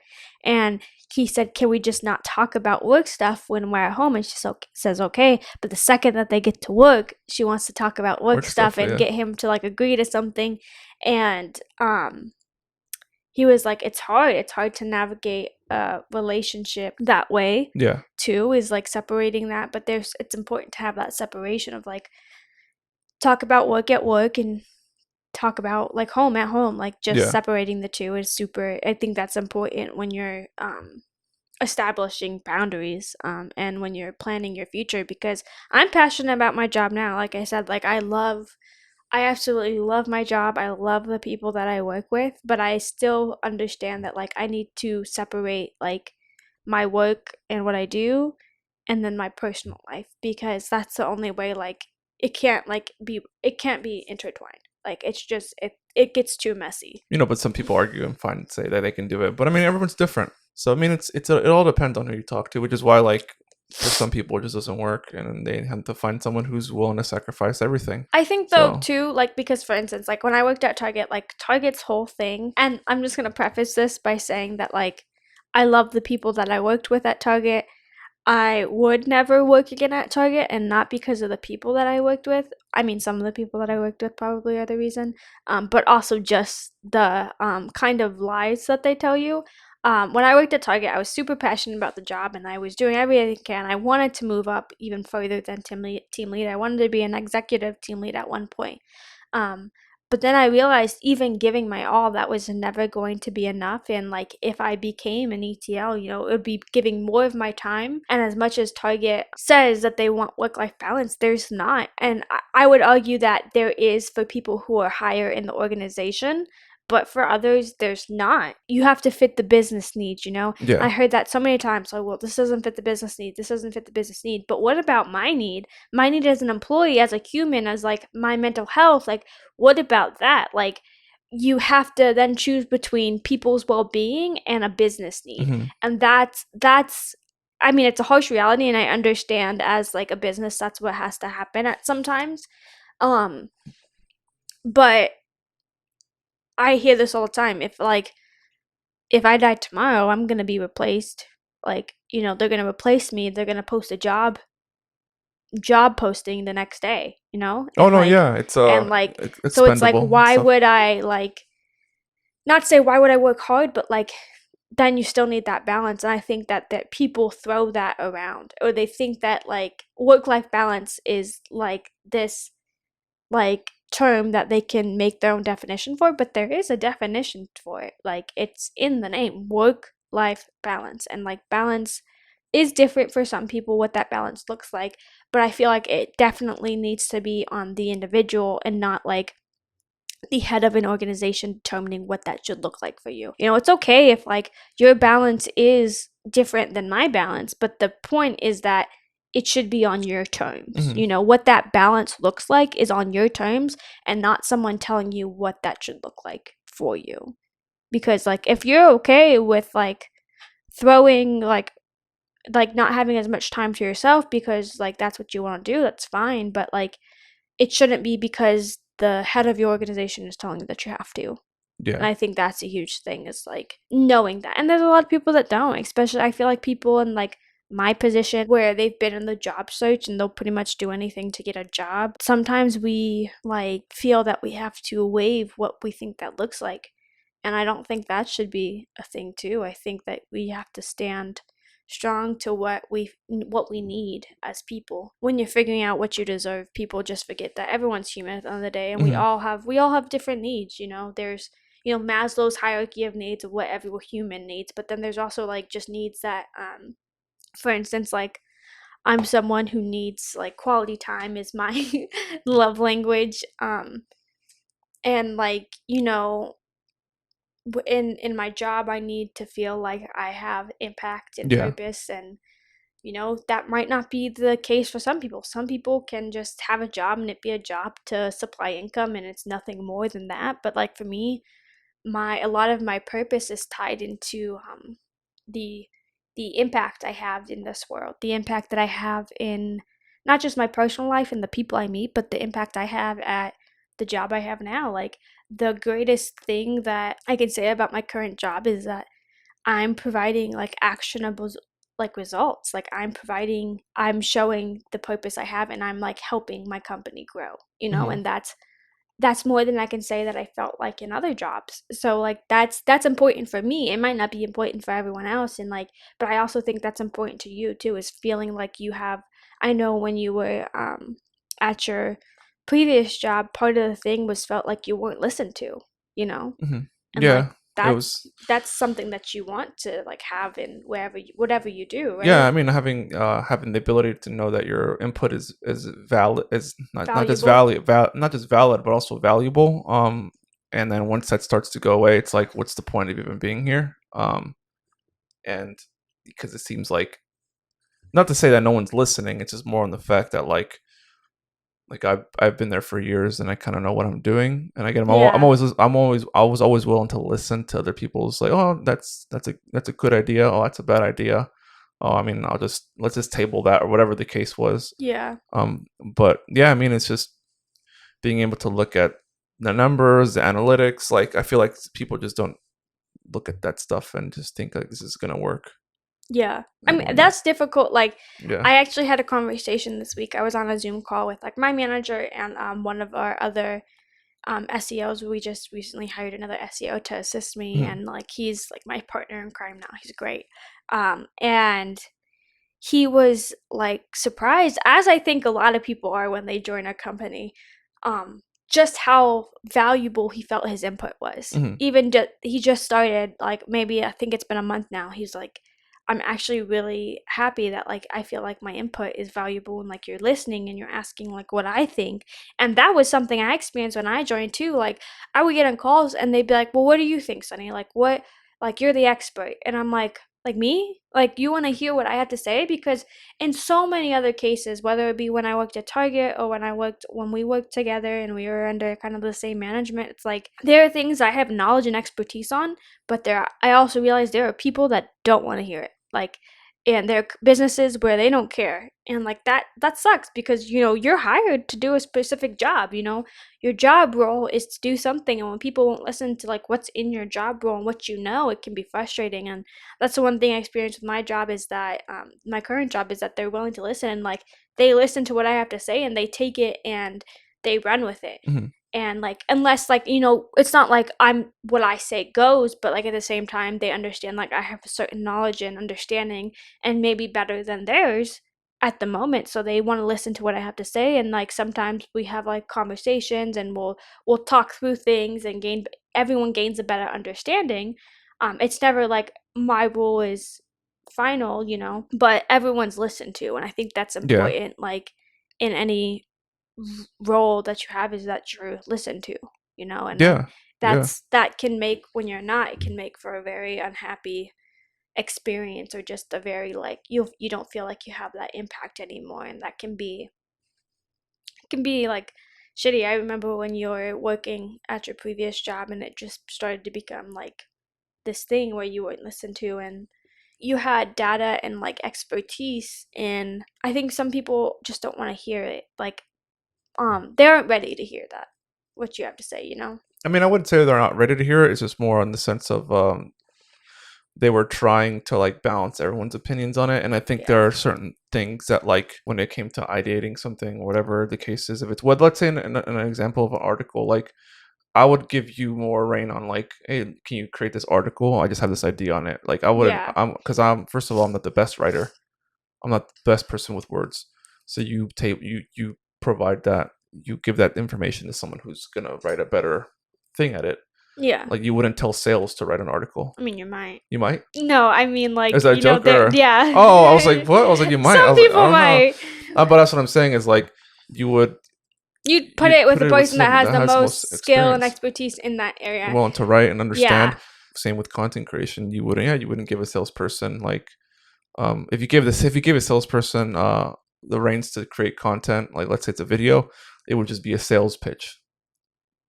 and he said, "Can we just not talk about work stuff when we're at home?" And she says, "Okay," but the second that they get to work, she wants to talk about work Work stuff stuff, and yeah. get him to like agree to something, and he was like, it's hard to navigate a relationship that way Yeah. too, is like separating that. But there's it's important to have that separation of like talk about work at work and talk about like home at home. Like just Yeah. separating the two is super, I think that's important when you're establishing boundaries, and when you're planning your future, because I'm passionate about my job now. Like I said, like I absolutely love my job. I love the people that I work with, but I still understand that like I need to separate like my work and what I do and then my personal life, because that's the only way like it can't be intertwined. Like it's just it gets too messy. But some people argue and find say that they can do it. But I mean, everyone's different. So I mean, it all depends on who you talk to, which is why like for some people it just doesn't work, and they have to find someone who's willing to sacrifice everything. I think though So too, like because for instance, like when I worked at Target, like Target's whole thing, and I'm just gonna preface this by saying that like I love the people that I worked with at Target. I would never work again at Target, and not because of the people that I worked with. I mean, some of the people that I worked with probably are the reason, but also just the kind of lies that they tell you. When I worked at Target, I was super passionate about the job, and I was doing everything I can. I wanted to move up even further than team lead. I wanted to be an executive team lead at one point. Um, but then I realized even giving my all, that was never going to be enough. And like if I became an ETL, it would be giving more of my time. And as much as Target says that they want work life balance, there's not. And I would argue that there is for people who are higher in the organization. But for others, there's not. You have to fit the business needs. I yeah. heard that so many times. Like, well, this doesn't fit the business need. This doesn't fit the business need. But what about my need? My need as an employee, as a human, as like my mental health? Like, what about that? Like, you have to then choose between people's well-being and a business need. Hmm. And that's I mean, it's a harsh reality, and I understand as like a business that's what has to happen at sometimes. Um but I hear this all the time. If I die tomorrow, I'm going to be replaced. Like, they're going to replace me. They're going to post a job posting the next day, Oh and no, like yeah, it's it's so it's like spendable and why stuff. would I like not say why would I work hard, but like then you still need that balance. And I think that people throw that around, or they think that like work life balance is like this like term that they can make their own definition for, but there is a definition for it. Like it's in the name, work life balance. And like balance is different for some people what that balance looks like, but I feel like it definitely needs to be on the individual and not like the head of an organization determining what that should look like for you. It's okay if like your balance is different than my balance, but the point is that it should be on your terms. Hmm. What that balance looks like is on your terms and not someone telling you what that should look like for you. Because like if you're okay with like throwing like not having as much time to yourself because like that's what you want to do, that's fine, but like it shouldn't be because the head of your organization is telling you that you have to. And Yeah. I think that's a huge thing, is like knowing that. And there's a lot of people that don't, especially I feel like people in like my position where they've been in the job search and they'll pretty much do anything to get a job. Sometimes we like feel that we have to waive what we think that looks like. And I don't think that should be a thing too. I think that we have to stand strong to what we need as people. When you're figuring out what you deserve, people just forget that everyone's human at the end of the day, and we Hmm. all have different needs. There's Maslow's hierarchy of needs of what every human needs, but then there's also like just needs that for instance, like I'm someone who needs like quality time is my love language, and like in my job I need to feel like I have impact and Yeah. purpose. And that might not be the case for some people. Some people can just have a job and it be a job to supply income and it's nothing more than that. But like for me, my a lot of my purpose is tied into the the impact I have in this world, the impact that I have in not just my personal life and the people I meet, but the impact I have at the job I have now. Like the greatest thing that I can say about my current job is that I'm providing like actionable like results. Like I'm showing the purpose I have, and I'm like helping my company grow, Hmm. and that's more than I can say that I felt like in other jobs. So like that's important for me. It might not be important for everyone else, and like but I also think that's important to you too, is feeling like you have. I know when you were at your previous job, part of the thing was felt like you weren't listened to, you know? Hmm. And like Yeah. it that was that's something that you want to like have in whatever you do, yeah. right? I mean, having the ability to know that your input is valid, is not just Valuable. not just valid, but also valuable. And then once that starts to go away, it's like, what's the point of even being here? And because it seems like, not to say that no one's listening, it's just more on the fact that like I've been there for years and I kind of know what I'm doing. And again, Yeah. I was always willing to listen to other people's like, oh, that's a good idea. Oh, that's a bad idea. Oh, I mean, let's just table that, or whatever the case was. Yeah. But yeah, I mean, it's just being able to look at the numbers, the analytics. Like, I feel like people just don't look at that stuff and just think like this is gonna work Yeah. I and mean, whatnot. that's difficult. Like, Yeah. I actually had a conversation this week. I was on a Zoom call with like my manager and one of our other SEOs. We just recently hired another SEO to assist me, Mhm. and like he's like my partner in crime now. He's great. And he was like surprised, as I think a lot of people are when they join a company, um, just how valuable he felt his input was. Mhm. Even he just started, like maybe I think it's been a month now. He's like, I'm actually really happy that like I feel like my input is valuable and like you're listening and you're asking like what I think. And that was something I experienced when I joined too. Like I would get on calls and they'd be like, well, what do you think, Sonny? Like what, like you're the expert. And I'm like me? Like you want to hear what I had to say? Because in so many other cases, whether it be when I worked at Target or when we worked together and we were under kind of the same management, it's like there are things I have knowledge and expertise on, but I also realize there are people that don't want to hear it. Like, and there are businesses where they don't care. And like that sucks because you're hired to do a specific job, your job role is to do something, and when people won't listen to like what's in your job role and what it can be frustrating. And that's the one thing I experienced with my job is that my current job is that they're willing to listen, and like they listen to what I have to say and they take it and they run with it. Mhm. And like unless like it's not like I'm what I say goes, but like at the same time they understand like I have a certain knowledge and understanding and maybe better than theirs at the moment, so they want to listen to what I have to say. And like sometimes we have like conversations and we'll talk through things and gain everyone gains a better understanding. It's never like my rule is final, but everyone's listened to, and I think that's Yeah. important. Like in any role that you have is that you're listened to, and then Yeah. Yeah. that can make, when you're not, it can make for a very unhappy experience, or just a very like you don't feel like you have that impact anymore, and that can be like shitty. I remember when you were working at your previous job and it just started to become like this thing where you weren't listened to, and you had data and like expertise, and I think some people just don't want to hear it. Like they aren't ready to hear that, what you have to say. I mean, I wouldn't say they're not ready to hear it. It's just more in the sense of they were trying to like balance everyone's opinions on it. And I think Yeah. there are certain things that, like, when it came to ideating something, whatever the case is, if it's what, let's say in an example of an article, like I would give you more reign on like, hey, can you create this article? I just have this idea on it. Like I wouldn't, Yeah. because I'm first of all, I'm not the best writer. I'm not the best person with words. So you provide that, you give that information to someone who's gonna write a better thing at it. Yeah. Like you wouldn't tell sales to write an article. I mean, you might. You might. No, I mean, Is like, that a joke there, or? Oh, I was yeah. like, what? I was like, you might. I Some was like, I people don't know. might. But that's what I'm saying is like you would You'd put you it with put the it with person that someone has that the has the most most skill and experience, expertise in that area. willing to write and understand. Yeah. Same with content creation. You wouldn't. Yeah, you wouldn't give a salesperson like if you give a salesperson the reins to create content, like let's say it's a video, it would just be a sales pitch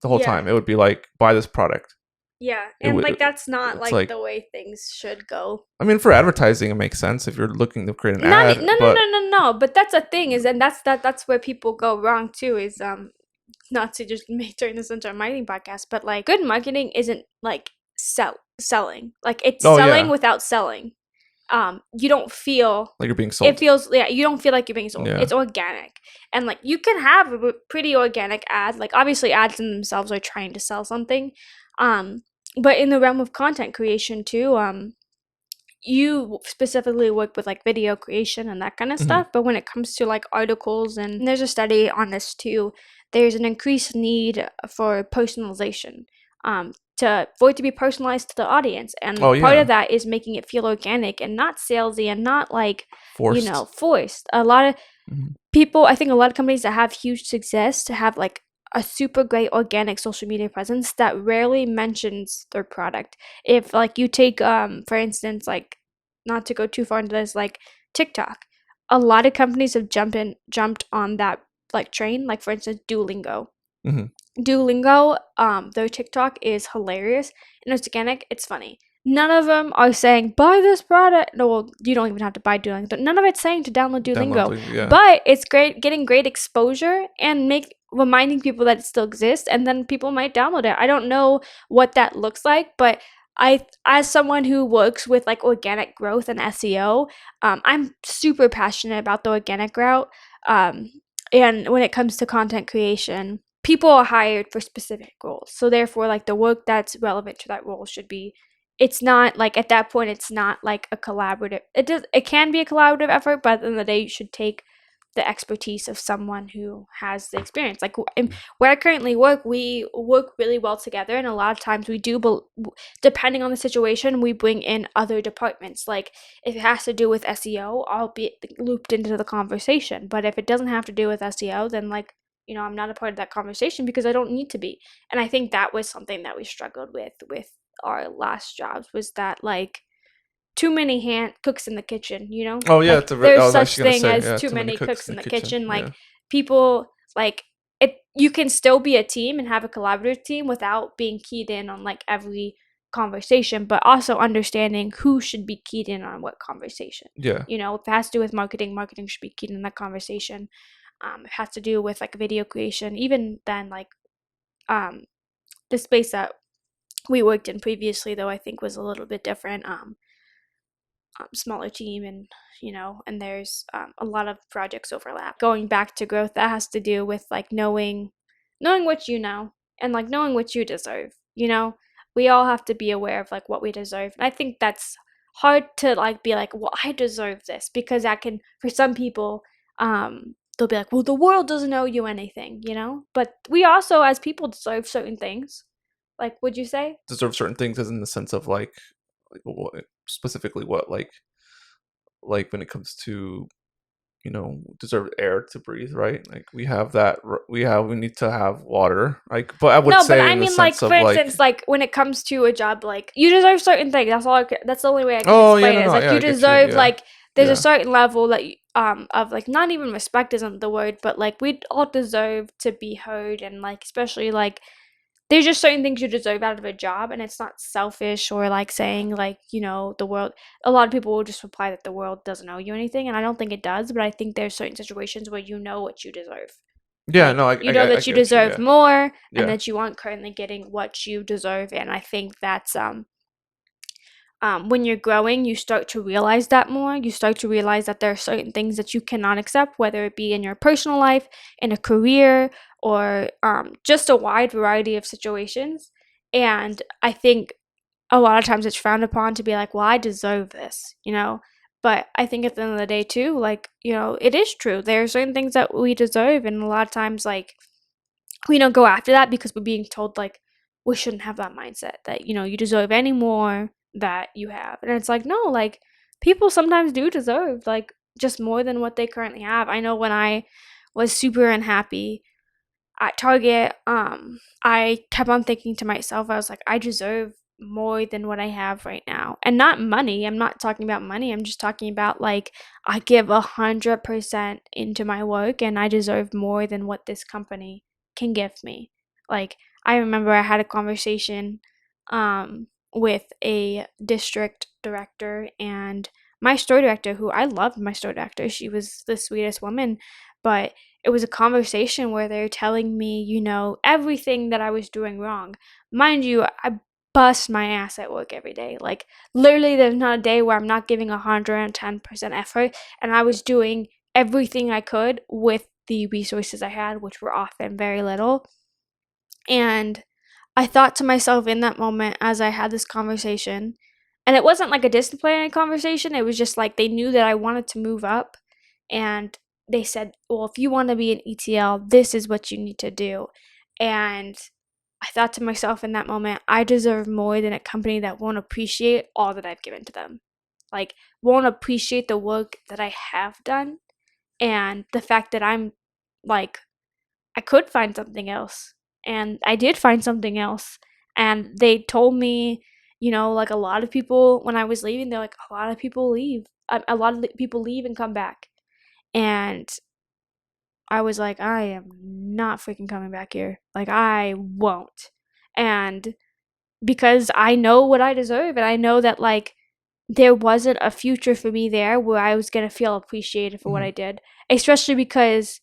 the whole Yeah. time. It would be like, buy this product. Yeah. It And would. like that's not It's like like, the way things should go. I mean, for advertising, it makes sense if you're looking to create an Not ad, no no but no no no. But that's a thing is, and that's where people go wrong too. Is not to just make turn this into a marketing podcast, but like good marketing isn't like selling. Like it's oh selling yeah, without selling. You don't feel, like you're being it sold. feels, yeah, you don't feel like you're being sold. Yeah. It's organic. And like you can have a pretty organic ad. Like obviously ads in themselves are trying to sell something. Um but in the realm of content creation too, you specifically work with like video creation and that kind of Hmm. stuff, but when it comes to like articles, and there's a study on this too, there's an increased need for personalization, for it to be personalized to the audience. Oh And part of yeah. that is making it feel organic and not salesy and not like, Forced. forced. A lot of Hmm. people, I think a lot of companies that have huge success to have like a super great organic social media presence that rarely mentions their product. If like you take for instance, like, not to go too far into this, like TikTok, a lot of companies have jumped on that like train, like for instance Duolingo. Hmm. Duolingo, their TikTok is hilarious and it's organic. It's funny. None of them are saying buy this product. No, well, you don't even have to buy Duolingo. None of it's saying to download Download Duolingo, the, yeah. but it's great getting great exposure and make reminding people that it still exists, and then people might download it. I don't know what that looks like, but as someone who works with like organic growth and SEO, I'm super passionate about the organic route. Um, and when it comes to content creation, people are hired for specific roles, so therefore like the work that's relevant to that role should be, it's not like at that point it's not like a collaborative, it can be a collaborative effort, but at the end of the day you should take the expertise of someone who has the experience. Like where I currently work, we work really well together, and a lot of times we do, but depending on the situation, we bring in other departments. Like if it has to do with SEO, I'll be looped into the conversation. But if it doesn't have to do with SEO, then like, I'm not a part of that conversation because I don't need to be. And I think that was something that we struggled with our last jobs, was that like too many hand cooks in the kitchen. Oh yeah, Like it's a I there's was such actually gonna thing say, as yeah, too too many many cooks cooks in in the the kitchen. kitchen. Yeah. Like people, like it, you can still be a team and have a collaborative team without being keyed in on like every conversation, but also understanding who should be keyed in on what conversation. Yeah. If it has to do with marketing should be keyed in that conversation. If it has to do with like video creation, even then, like um the space that we worked in previously, though, I think was a little bit different. Smaller team, and and there's a lot of projects overlap. Going back to growth, that has to do with like knowing what you know, and like knowing what you deserve. We all have to be aware of like what we deserve, and I think that's hard to like be like, well, I deserve this, because that can, for some people, they'll be like, well, the world doesn't owe you anything. But we also as people deserve certain things. Like, would you say? Deserve certain things, as in the sense of like what, specifically what, like when it comes to, deserve air to breathe, right? Like we have that, we need to have water, like, but I would No, but say I in the mean, like, sense for of like, instance, like when it comes to a job, like you deserve certain things. That's the only way I can oh yeah, explain no, it. Is no, like yeah, you I get you, deserve, yeah, like, there's a yeah, certain level that of like, not even respect isn't the word, but like we all deserve to be heard, and like especially like there's just certain things you deserve out of a job, and it's not selfish or like saying like, the world. A lot of people will just reply that the world doesn't owe you anything, and I don't think it does, but I think there's certain situations where you know what you deserve. yeah, Like, no, you know I that you get you, deserve yeah, more, and yeah, that you aren't currently getting what you deserve. And I think that's when you're growing, you start to realize that more. You start to realize that there are certain things that you cannot accept, whether it be in your personal life, in a career, or just a wide variety of situations. And I think a lot of times it's frowned upon to be like, well, I deserve this. But I think at the end of the day, too, like, it is true. There are certain things that we deserve. And a lot of times, like, we don't go after that because we're being told, like, we shouldn't have that mindset that, you deserve any more that you have. And it's like, no, like, people sometimes do deserve, like, just more than what they currently have. I know when I was super unhappy at Target, I kept on thinking to myself, I was like, I deserve more than what I have right now. And not money. I'm not talking about money. I'm just talking about like, I give 100% into my work, and I deserve more than what this company can give me. Like, I remember I had a conversation with a district director and my store director, who I loved. My store director, she was the sweetest woman, but it was a conversation where they're telling me, everything that I was doing wrong. Mind you, I bust my ass at work every day. Like, literally, there's not a day where I'm not giving 110% effort, and I was doing everything I could with the resources I had, which were often very little. And I thought to myself in that moment as I had this conversation, and it wasn't like a disciplinary conversation, it was just like they knew that I wanted to move up, and they said, well, if you want to be an ETL, this is what you need to do. And I thought to myself in that moment, I deserve more than a company that won't appreciate all that I've given to them. Like, won't appreciate the work that I have done and the fact that I'm like, I could find something else. And I did find something else. And they told me, like a lot of people, when I was leaving, they're like, a lot of people leave. A lot of people leave and come back. And I was like, I am not freaking coming back here. Like, I won't. And because I know what I deserve, and I know that, like, there wasn't a future for me there where I was going to feel appreciated for what Mm-hmm. I did, especially because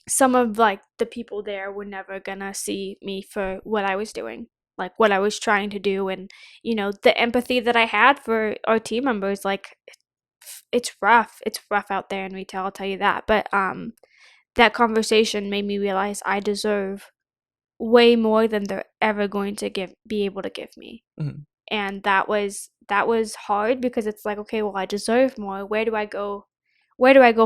some of, like, the people there were never going to see me for what I was doing, like what I was trying to do. And, the empathy that I had for our team members, like, it's rough. It's rough out there in retail, I'll tell you that. But that conversation made me realize I deserve way more than they're ever going to be able to give me. Mm-hmm. And that was hard because it's like, okay, well, I deserve more. Where do I go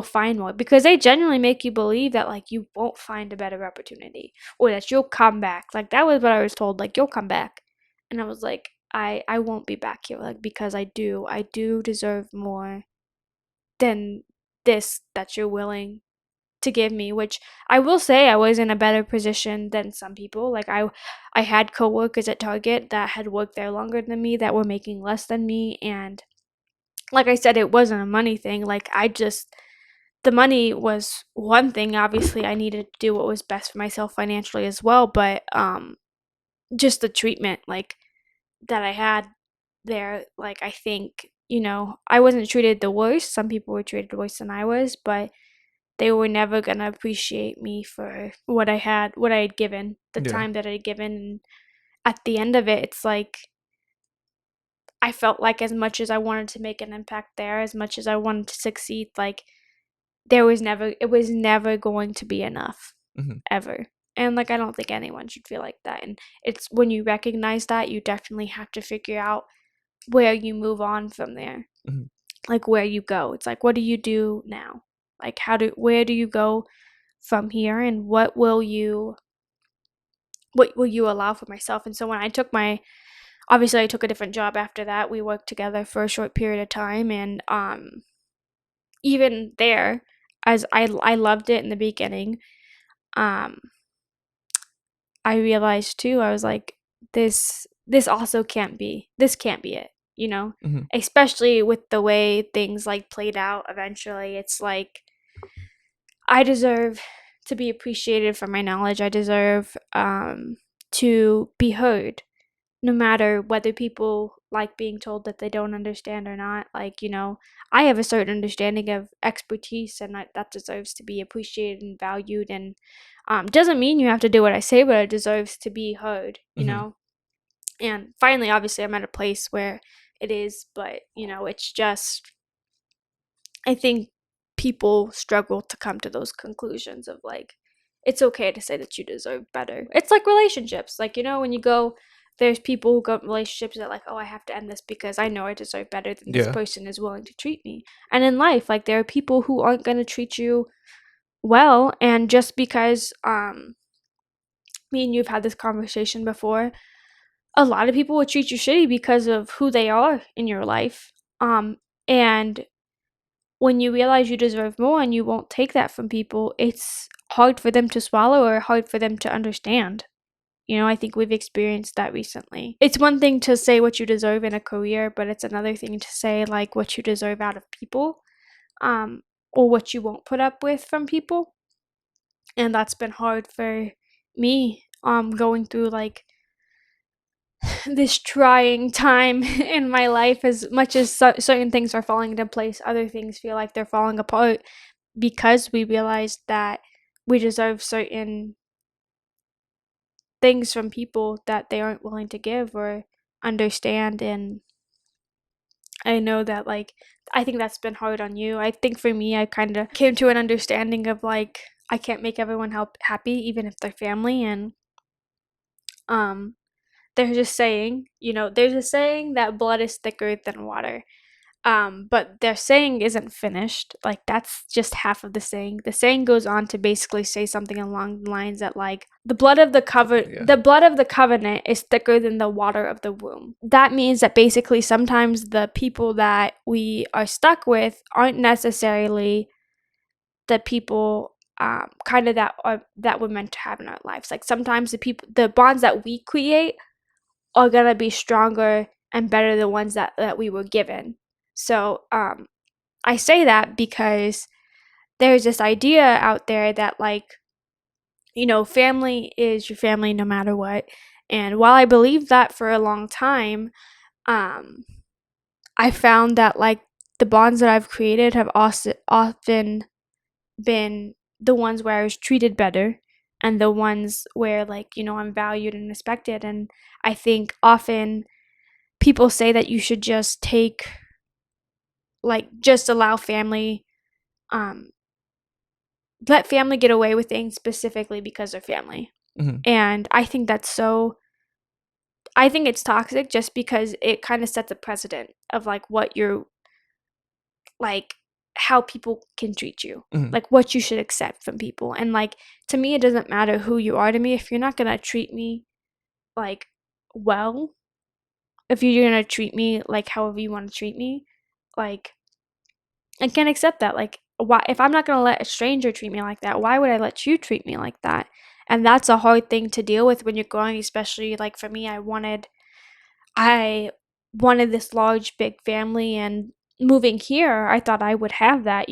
find more? Because they genuinely make you believe that, like, you won't find a better opportunity, or that you'll come back. Like, that was what I was told, like, you'll come back. And I was like, I won't be back here, like, because I do deserve more than this that you're willing to give me. Which I will say, I was in a better position than some people. Like, I had coworkers at Target that had worked there longer than me that were making less than me. And like I said, it wasn't a money thing. Like, the money was one thing. Obviously, I needed to do what was best for myself financially as well. But just the treatment, like, that I had there, like, I think, I wasn't treated the worst. Some people were treated worse than I was, but they were never gonna appreciate me for what I had given, the Yeah. time that I had given. And at the end of it, it's like, I felt like as much as I wanted to make an impact there, as much as I wanted to succeed, like, it was never going to be enough, Mm-hmm. ever. And, like, I don't think anyone should feel like that. And it's when you recognize that, you definitely have to figure out where you move on from there, Mm-hmm. like, where you go. It's like, what do you do now? Like, where do you go from here, and what will you allow for myself? And so when I took my obviously, I took a different job after that. We worked together for a short period of time. And even there, as I loved it in the beginning, um I realized too, I was like, this also can't be it, Mm-hmm. especially with the way things, like, played out eventually. It's like, I deserve to be appreciated for my knowledge. I deserve to be heard, no matter whether people like being told that they don't understand or not. Like, I have a certain understanding of expertise, and that deserves to be appreciated and valued. And doesn't mean you have to do what I say, but it deserves to be heard, Mm-hmm. And finally, obviously, I'm at a place where it is. But, it's just, I think people struggle to come to those conclusions of, like, it's okay to say that you deserve better. It's like relationships. Like, when you go, there's people who go in relationships that, like, oh, I have to end this because I know I deserve better than this Yeah. person is willing to treat me. And in life, like, there are people who aren't going to treat you well. And just because me and you've had this conversation before, a lot of people will treat you shitty because of who they are in your life. And when you realize you deserve more and you won't take that from people, it's hard for them to swallow or hard for them to understand. I think we've experienced that recently. It's one thing to say what you deserve in a career, but it's another thing to say, like, what you deserve out of people, or what you won't put up with from people. And that's been hard for me, going through, like, this trying time in my life. As much as certain things are falling into place, other things feel like they're falling apart because we realized that we deserve certain things from people that they aren't willing to give or understand. And I know that, like, I think that's been hard on you. I think for me, I kind of came to an understanding of, like, I can't make everyone happy, even if they're family. And there's a saying that blood is thicker than water. But their saying isn't finished. Like that's just half of the saying. The saying goes on to basically say something along the lines that like Yeah. the blood of the covenant is thicker than the water of the womb. That means that basically sometimes the people that we are stuck with aren't necessarily the people kind of that we're meant to have in our lives. Like sometimes the bonds that we create are gonna be stronger and better than ones that we were given. So I say that because there's this idea out there that like family is your family no matter what. And while I believed that for a long time, um, I found that like the bonds that I've created have also often been the ones where I was treated better and the ones where like I'm valued and respected. And I think often people say that you should just take like just allow family um let family get away with things specifically because they're family. Hmm. And I think it's toxic just because it kind of sets a precedent of like what you're like how people can treat you. Hmm. Like what you should accept from people. And like to me it doesn't matter who you are to me if you're not going to treat me like well, if you're going to treat me like however you want to treat me, like I can't accept that. Like, why, if I'm not going to let a stranger treat me like that, why would I let you treat me like that? And that's a hard thing to deal with when you're growing, especially like for me, I wanted this large, big family, and moving here, I thought I would have that.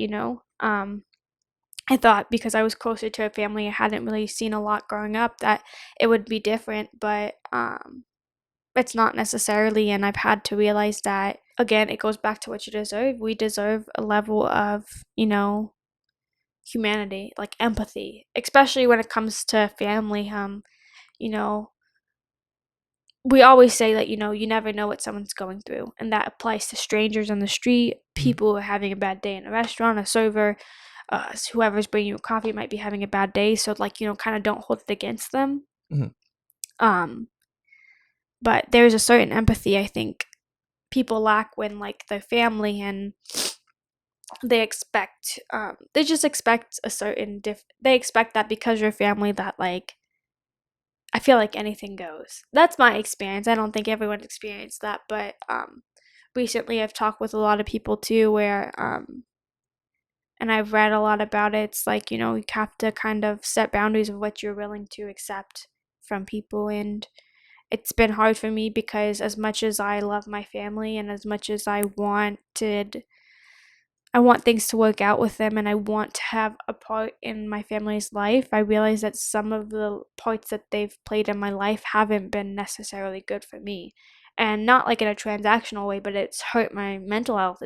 I thought because I was closer to a family I hadn't really seen a lot growing up that it would be different, but it's not necessarily, and I've had to realize that again, it goes back to what you deserve. We deserve a level of, humanity, like empathy, especially when it comes to family. You know, we always say that, you never know what someone's going through, and that applies to strangers on the street, Hmm. people who are having a bad day in a restaurant, a server, whoever's bringing you coffee might be having a bad day. So, like, kind of don't hold it against them. Hmm. Um, but there's a certain empathy I think people lack when like their family and they just expect a certain they expect that because you're family that like I feel like anything goes. That's my experience. I don't think everyone experienced that, but recently I've talked with a lot of people too where and I've read a lot about it. It's like, you have to kind of set boundaries of what you're willing to accept from people. And it's been hard for me because as much as I love my family and as much as I want things to work out with them and I want to have a part in my family's life, I realize that some of the parts that they've played in my life haven't been necessarily good for me. And not like in a transactional way, but it's hurt my mental health.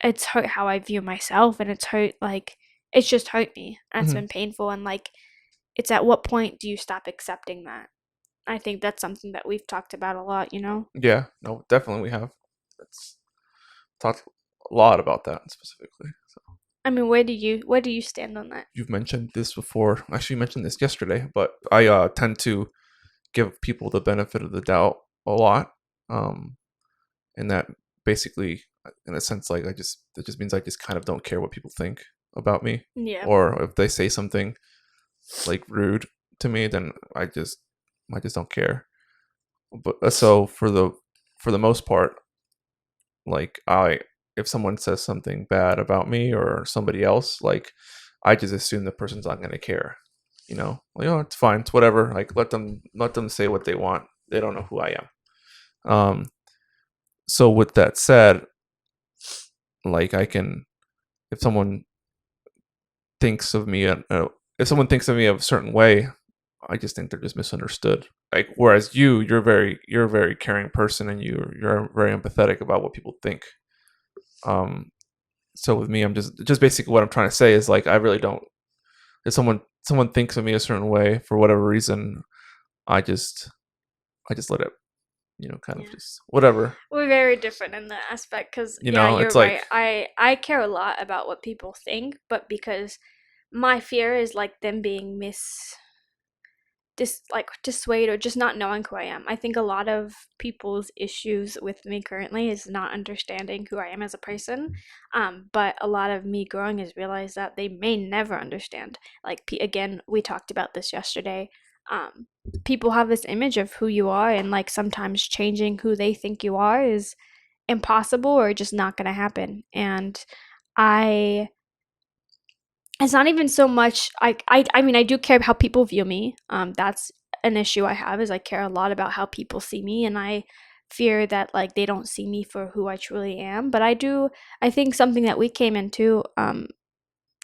It's hurt how I view myself, and it's just hurt me. And it's Hmm. been painful, and like it's at what point do you stop accepting that? I think that's something that we've talked about a lot. Yeah, no, definitely we have. That's talked a lot about that specifically. So I mean, where do you stand on that? you've mentioned this before. Actually, you mentioned this yesterday, but I tend to give people the benefit of the doubt a lot, um, and that basically, in a sense, like it just means I just kind of don't care what people think about me, Yeah. or if they say something like rude to me, then I just don't care. But so for the most part, like I if someone says something bad about me or somebody else, like I just assume the person's not going to care. Like, oh, it's fine, it's whatever. Like let them say what they want. They don't know who I am. So with that said, like I can if someone thinks of me, if someone thinks of me a certain way, I just think they're just misunderstood. Like whereas you're a very caring person and you're very empathetic about what people think. Um, so with me, I'm just basically what I'm trying to say is like I really don't. If someone thinks of me a certain way for whatever reason, I just I just let it, kind of Yeah. just whatever. We're very different in that aspect because, yeah, you're It's like right. I care a lot about what people think, but because my fear is like them being dissuade or just not knowing who I am. I think a lot of people's issues with me currently is not understanding who I am as a person. But a lot of me growing has realized that they may never understand. Like again, we talked about this yesterday. Um, People have this image of who you are, and like sometimes changing who they think you are is impossible or just not going to happen. And I it's not even so much I mean I do care how people view me. That's an issue I have, is I care a lot about how people see me, and I fear that like they don't see me for who I truly am. But I think something that we came into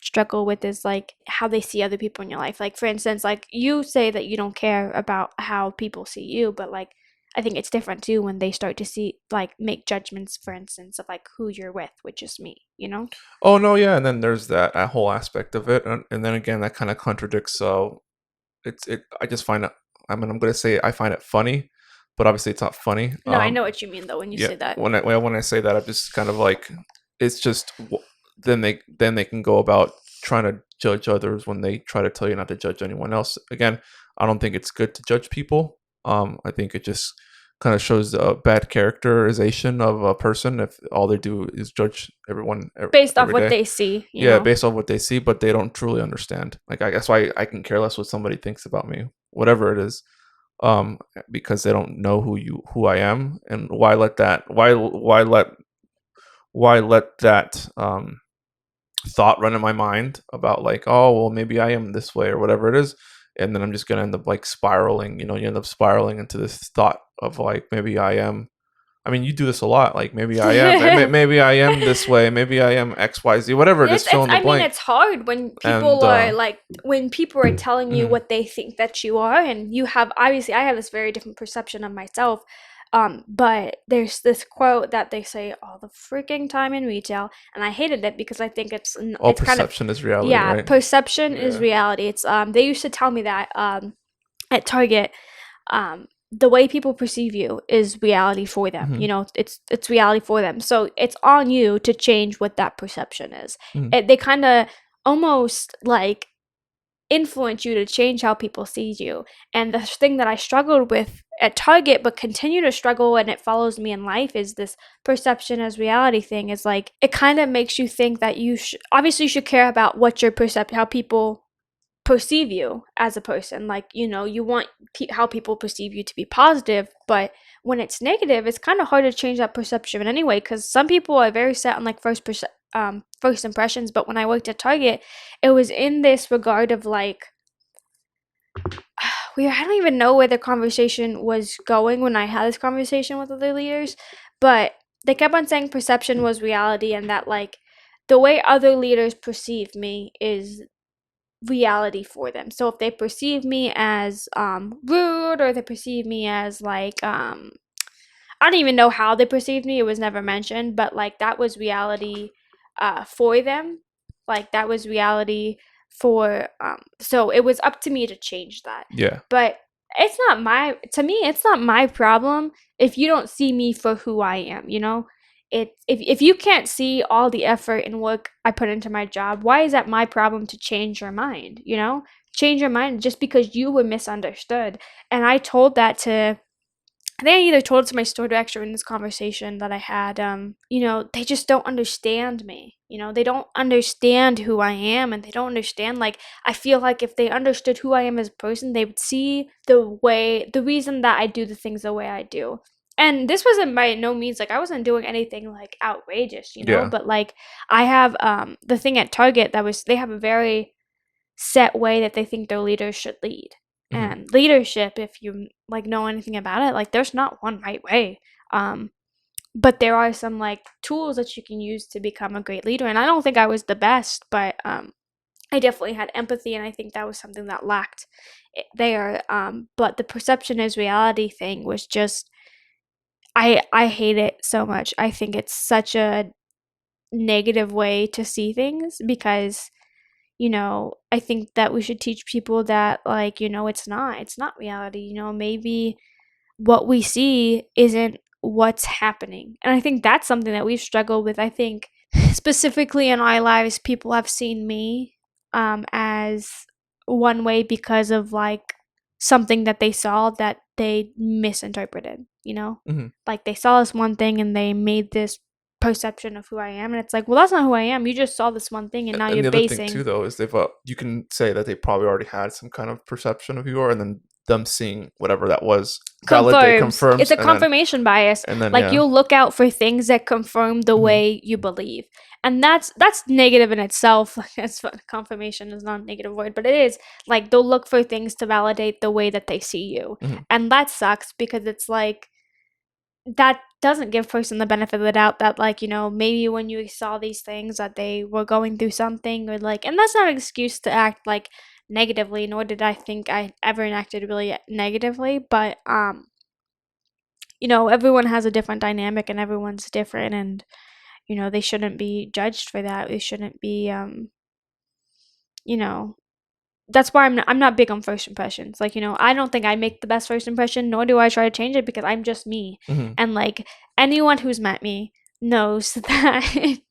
struggle with is like how they see other people in your life. Like for instance, like you say that you don't care about how people see you, but like I think it's different too when they start to see like make judgments, for instance, of like who you're with, which is me, you know? Oh no, yeah, and then there's that whole aspect of it, and then again that kind of contradicts. I just find it. I mean, I'm gonna say I find it funny, but obviously it's not funny. No, I know what you mean though when you Yeah, say that. when I say that, I'm just kind of like, it's just then they can go about trying to judge others when they try to tell you not to judge anyone else. Again, I don't think it's good to judge people. I think it just kind of shows a bad characterization of a person if all they do is judge everyone Based off every what day. they see, you Yeah, know? based on what they see, but they don't truly understand. Like I guess why I can care less what somebody thinks about me, whatever it is, because they don't know who I am, and why let that thought run in my mind about like, oh well, maybe I am this way or whatever it is, and then I'm just gonna end up like spiraling. You end up spiraling into this thought of like, maybe I am. I mean, you do this a lot. Like maybe I am. Maybe I am this way. Maybe I am X, Y, Z. Whatever it is, fill It's in the I mean blank. it's hard when And people are like when people are telling you mhm. what they think that you are, and you have obviously I have this very different perception of myself. But there's this quote that they say all the freaking time in retail, and I hated it because I think All it's kind of perception is reality, yeah, right? perception is Yeah. reality. It's they used to tell me that at Target, the way people perceive you is reality for them. Hmm. You know, it's reality for them. So it's on you to change what that perception is. Hmm. They kind of almost like influence you to change how people see you. And the thing that I struggled with at Target, but continue to struggle and it follows me in life, is this perception as reality thing. Is like it kind of makes you think that obviously you should care about what your perception, how people perceive you as a person. Like, you know, you want how people perceive you to be positive, but when it's negative, it's kind of hard to change that perception anyway, because some people are very set on like first impressions. But when I worked at Target, it was in this regard of like I don't even know where the conversation was going when I had this conversation with other leaders, but they kept on saying perception was reality, and that like the way other leaders perceive me is reality for them. So if they perceive me as rude, or they perceive me as like I don't even know how they perceived me. It was never mentioned, but like that was reality for them. Like that was reality for so it was up to me to change that. Yeah. But it's not my to me it's not my problem if you don't see me for who I am, you know? If you can't see all the effort and work I put into my job, why is that my problem to change your mind, you know? Change your mind just because you were misunderstood. And I told that to I think I either told it to my store director in this conversation that I had. You know, they just don't understand me. You know, they don't understand who I am, and they don't understand. Like, I feel like if they understood who I am as a person, they would see the reason that I do the things the way I do. And this wasn't by no means like I wasn't doing anything like outrageous, you know. Yeah. But like, I have the thing at Target that was they have a very set way that they think their leaders should lead. Hmm. And leadership, if you like know anything about it, like there's not one right way. Um, but there are some like tools that you can use to become a great leader. And I don't think I was the best, but I definitely had empathy, and I think that was something that lacked there. But the perception is reality thing was just I hate it so much. I think it's such a negative way to see things because you know, I think that we should teach people that like, you know, it's not reality, you know, maybe what we see isn't what's happening. And I think that's something that we've struggled with. I think specifically in our lives, people have seen me as one way because of like something that they saw that they misinterpreted, Hmm. like they saw this one thing and they made this perception of who I am, and it's like, well, that's not who I am. You just saw this one thing and now And you're the other thing basing too, though, is they've you can say that they probably already had some kind of perception of who you are, and then them seeing whatever that was validate confirms. It's confirms, a confirmation bias. and then Like yeah. you'll look out for things that confirm the Hmm. way you believe. And that's negative in itself. That's confirmation is not a negative word, but it is. Like they'll look for things to validate the way that they see you. Hmm. And that sucks because it's like that doesn't give person the benefit of the doubt that, like, maybe when you saw these things that they were going through something, or like, and that's not an excuse to act like negatively, nor did I think I ever acted really negatively, but everyone has a different dynamic and everyone's different, and they shouldn't be judged for that. They shouldn't be you know that's why I'm not big on first impressions. Like, I don't think I make the best first impression, nor do I try to change it, because I'm just me. Hmm. And like anyone who's met me knows that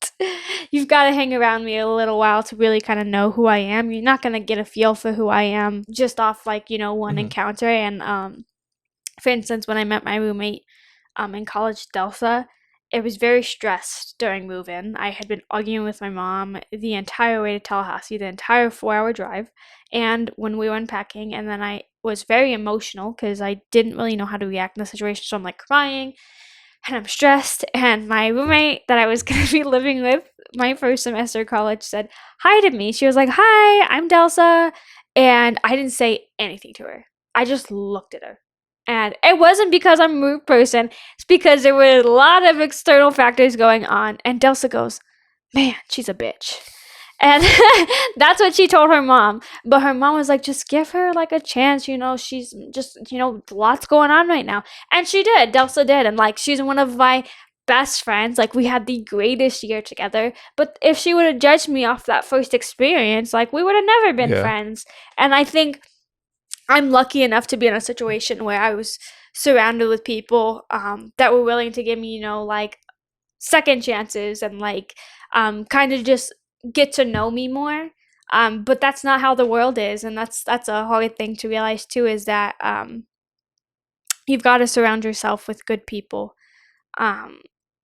you've got to hang around me a little while to really kind of know who I am. You're not going to get a feel for who I am just off like, one Hmm. encounter. And for instance, when I met my roommate in college, Delsa, it was very stressed during move-in. I had been arguing with my mom the entire way to Tallahassee, the entire 4-hour drive, and when we were unpacking, and then I was very emotional because I didn't really know how to react in the situation, so I'm like crying, and I'm stressed, and my roommate that I was going to be living with my first semester of college said hi to me. She was like, "Hi, I'm Delsa," and I didn't say anything to her. I just looked at her. And it wasn't because I'm a rude person. It's because there were a lot of external factors going on. And Delsa goes, "Man, she's a bitch." And that's what she told her mom. But her mom was like, just give her like a chance. She's just, lots going on right now. And she did. Delsa did. And like, she's one of my best friends. Like, we had the greatest year together. But if she would have judged me off that first experience, like, we would have never been Yeah. friends. And I think I'm lucky enough to be in a situation where I was surrounded with people that were willing to give me, like second chances and like kind of just get to know me more. But that's not how the world is, and that's a hard thing to realize too. Is that you've got to surround yourself with good people. Um,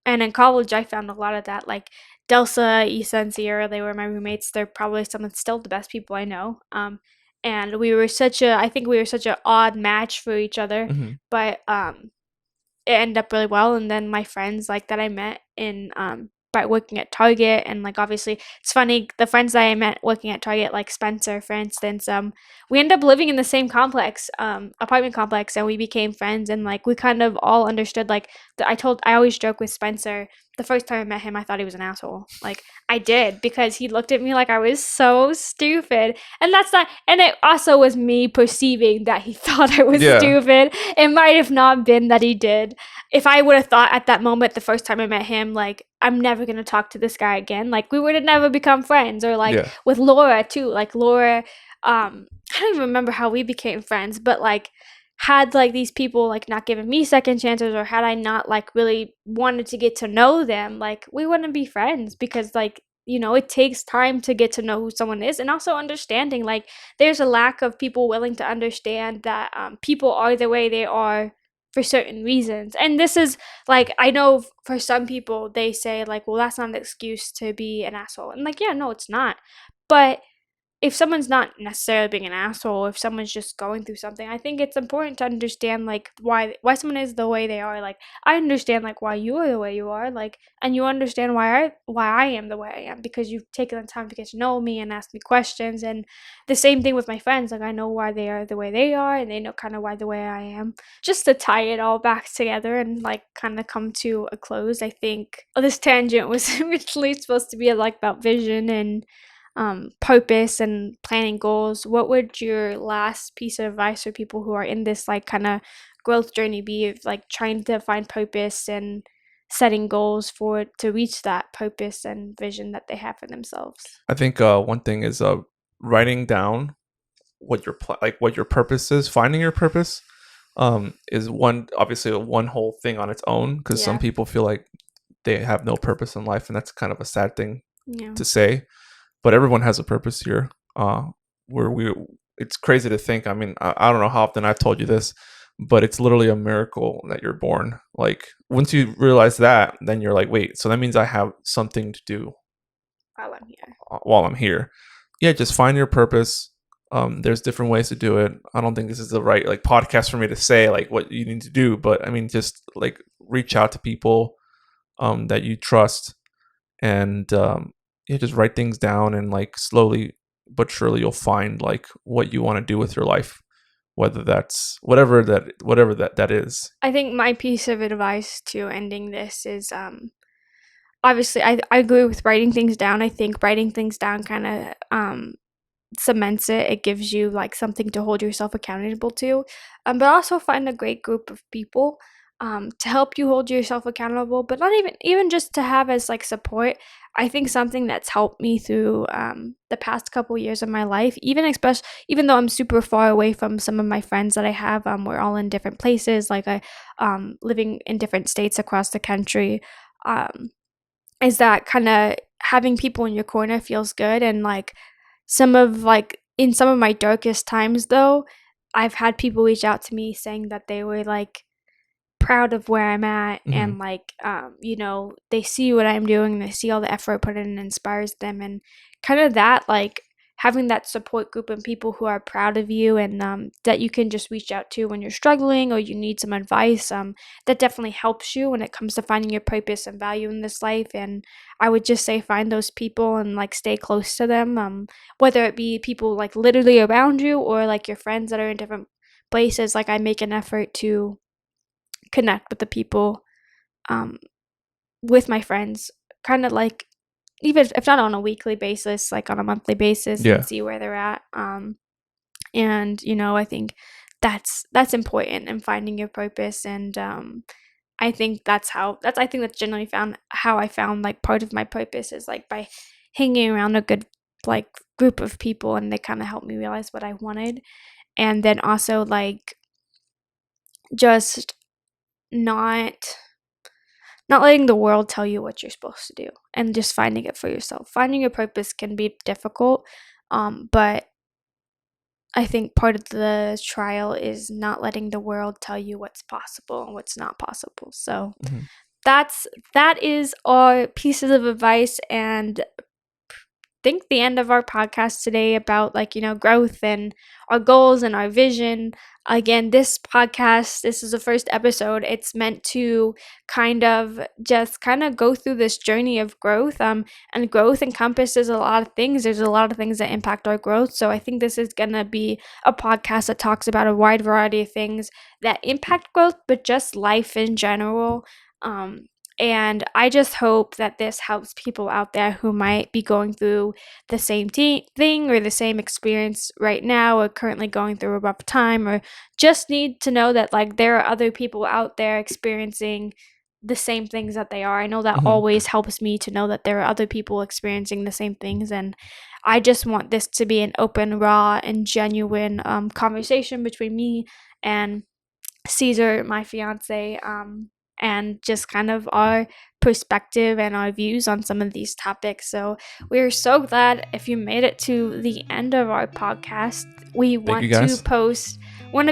and in college, I found a lot of that. Like Delsa, Issa, and Sierra, they were my roommates. They're probably some of still the best people I know. And I think we were such an odd match for each other, Hmm. but it ended up really well. And then my friends like that I met in by working at Target, and like obviously it's funny, the friends that I met working at Target, like Spencer for instance, we ended up living in the same complex, apartment complex, and we became friends, and like we kind of all understood like I always joke with Spencer, the first time I met him I thought he was an asshole. Like I did, because he looked at me like I was so stupid, and that's not, and it also was me perceiving that he thought I was Yeah. stupid. It might have not been that he did. If I would have thought at that moment, the first time I met him, like, I'm never going to talk to this guy again, like, we would have never become friends. Or, like, Yeah. with Laura, too. Like, Laura, I don't even remember how we became friends, but, like, had, like, these people, like, not given me second chances, or had I not, like, really wanted to get to know them, like, we wouldn't be friends, because, like, it takes time to get to know who someone is, and also understanding, like, there's a lack of people willing to understand that people are the way they are for certain reasons. And this is like, I know for some people they say like, well, that's not an excuse to be an asshole. And like, yeah, no, it's not. But if someone's not necessarily being an asshole, if someone's just going through something, I think it's important to understand like why someone is the way they are. Like I understand like why you are the way you are, like, and you understand why I am the way I am, because you've taken the time to get to know me and ask me questions. And the same thing with my friends, like I know why they are the way they are, and they know kind of why the way I am. Just to tie it all back together and like kind of come to a close, I think this tangent was originally supposed to be like about vision and purpose and planning goals. What would your last piece of advice for people who are in this like kind of growth journey be, of like trying to find purpose and setting goals for to reach that purpose and vision that they have for themselves? I think one thing is writing down what your what your purpose is. Finding your purpose is one, obviously one whole thing on its own, because some Yeah. people feel like they have no purpose in life, and that's kind of a sad thing Yeah. to say. But everyone has a purpose here. Where it's crazy to think. I mean, I don't know how often I've told you this, but it's literally a miracle that you're born. Like once you realize that, then you're like, wait, so that means I have something to do while I'm here. while I'm here. Yeah, just find your purpose. There's different ways to do it. I don't think this is the right like podcast for me to say like what you need to do, but I mean, just like reach out to people that you trust, and yeah, just write things down, and like slowly but surely you'll find like what you want to do with your life, whether that's whatever that is. I think my piece of advice to ending this is obviously I agree with writing things down. I think writing things down kind of cements it. It gives you like something to hold yourself accountable to, but also find a great group of people to help you hold yourself accountable, but not even just to have as like support. I think something that's helped me through the past couple years of my life, even though I'm super far away from some of my friends that I have, we're all in different places, like I living in different states across the country. Um, is that kind of having people in your corner feels good, and like in some of my darkest times though, I've had people reach out to me saying that they were like proud of where I'm at, Hmm. and like they see what I'm doing, they see all the effort I put in, and inspires them, and kind of that like having that support group of people who are proud of you, and that you can just reach out to when you're struggling or you need some advice, that definitely helps you when it comes to finding your purpose and value in this life. And I would just say find those people and like stay close to them, whether it be people like literally around you or like your friends that are in different places. Like I make an effort to connect with the people, um, with my friends, kind of like even if not on a weekly basis, like on a monthly basis, and Yeah. see where they're at. And I think that's important in finding your purpose. And I think I think that's generally found how I found like part of my purpose is like by hanging around a good like group of people, and they kind of helped me realize what I wanted. And then also like just not not letting the world tell you what you're supposed to do, and just finding it for yourself. Finding your purpose can be difficult, but I think part of the trial is not letting the world tell you what's possible and what's not possible. So Hmm. that is our pieces of advice, and think the end of our podcast today about like growth and our goals and our vision. Again, this is the first episode. It's meant to kind of go through this journey of growth, and growth encompasses a lot of things. There's a lot of things that impact our growth, so I think this is going to be a podcast that talks about a wide variety of things that impact growth, but just life in general. um and I just hope that this helps people out there who might be going through the same thing or the same experience right now, or currently going through a rough time, or just need to know that like there are other people out there experiencing the same things that they are. I know that Hmm. always helps me to know that there are other people experiencing the same things. And I just want this to be an open, raw, and genuine conversation between me and Cesar, my fiance, and just kind of our perspective and our views on some of these topics. So we're so glad if you made it to the end of our podcast. We Thank you want to guys.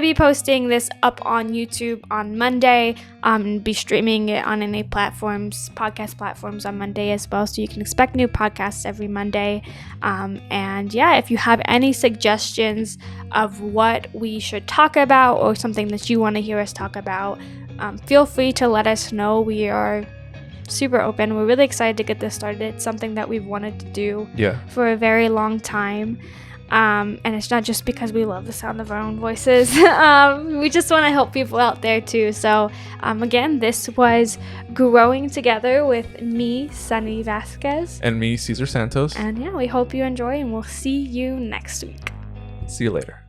be posting this up on YouTube on Monday, and be streaming it on any podcast platforms on Monday as well. So you can expect new podcasts every Monday. And yeah, if you have any suggestions of what we should talk about, or something that you want to hear us talk about, feel free to let us know. We are super open. We're really excited to get this started. It's something that we've wanted to do Yeah. for a very long time. And it's not just because we love the sound of our own voices. We just want to help people out there too. So again, this was Growing Together with me, Sonny Vasquez. And me, Cesar Santos. And yeah, we hope you enjoy, and we'll see you next week. See you later.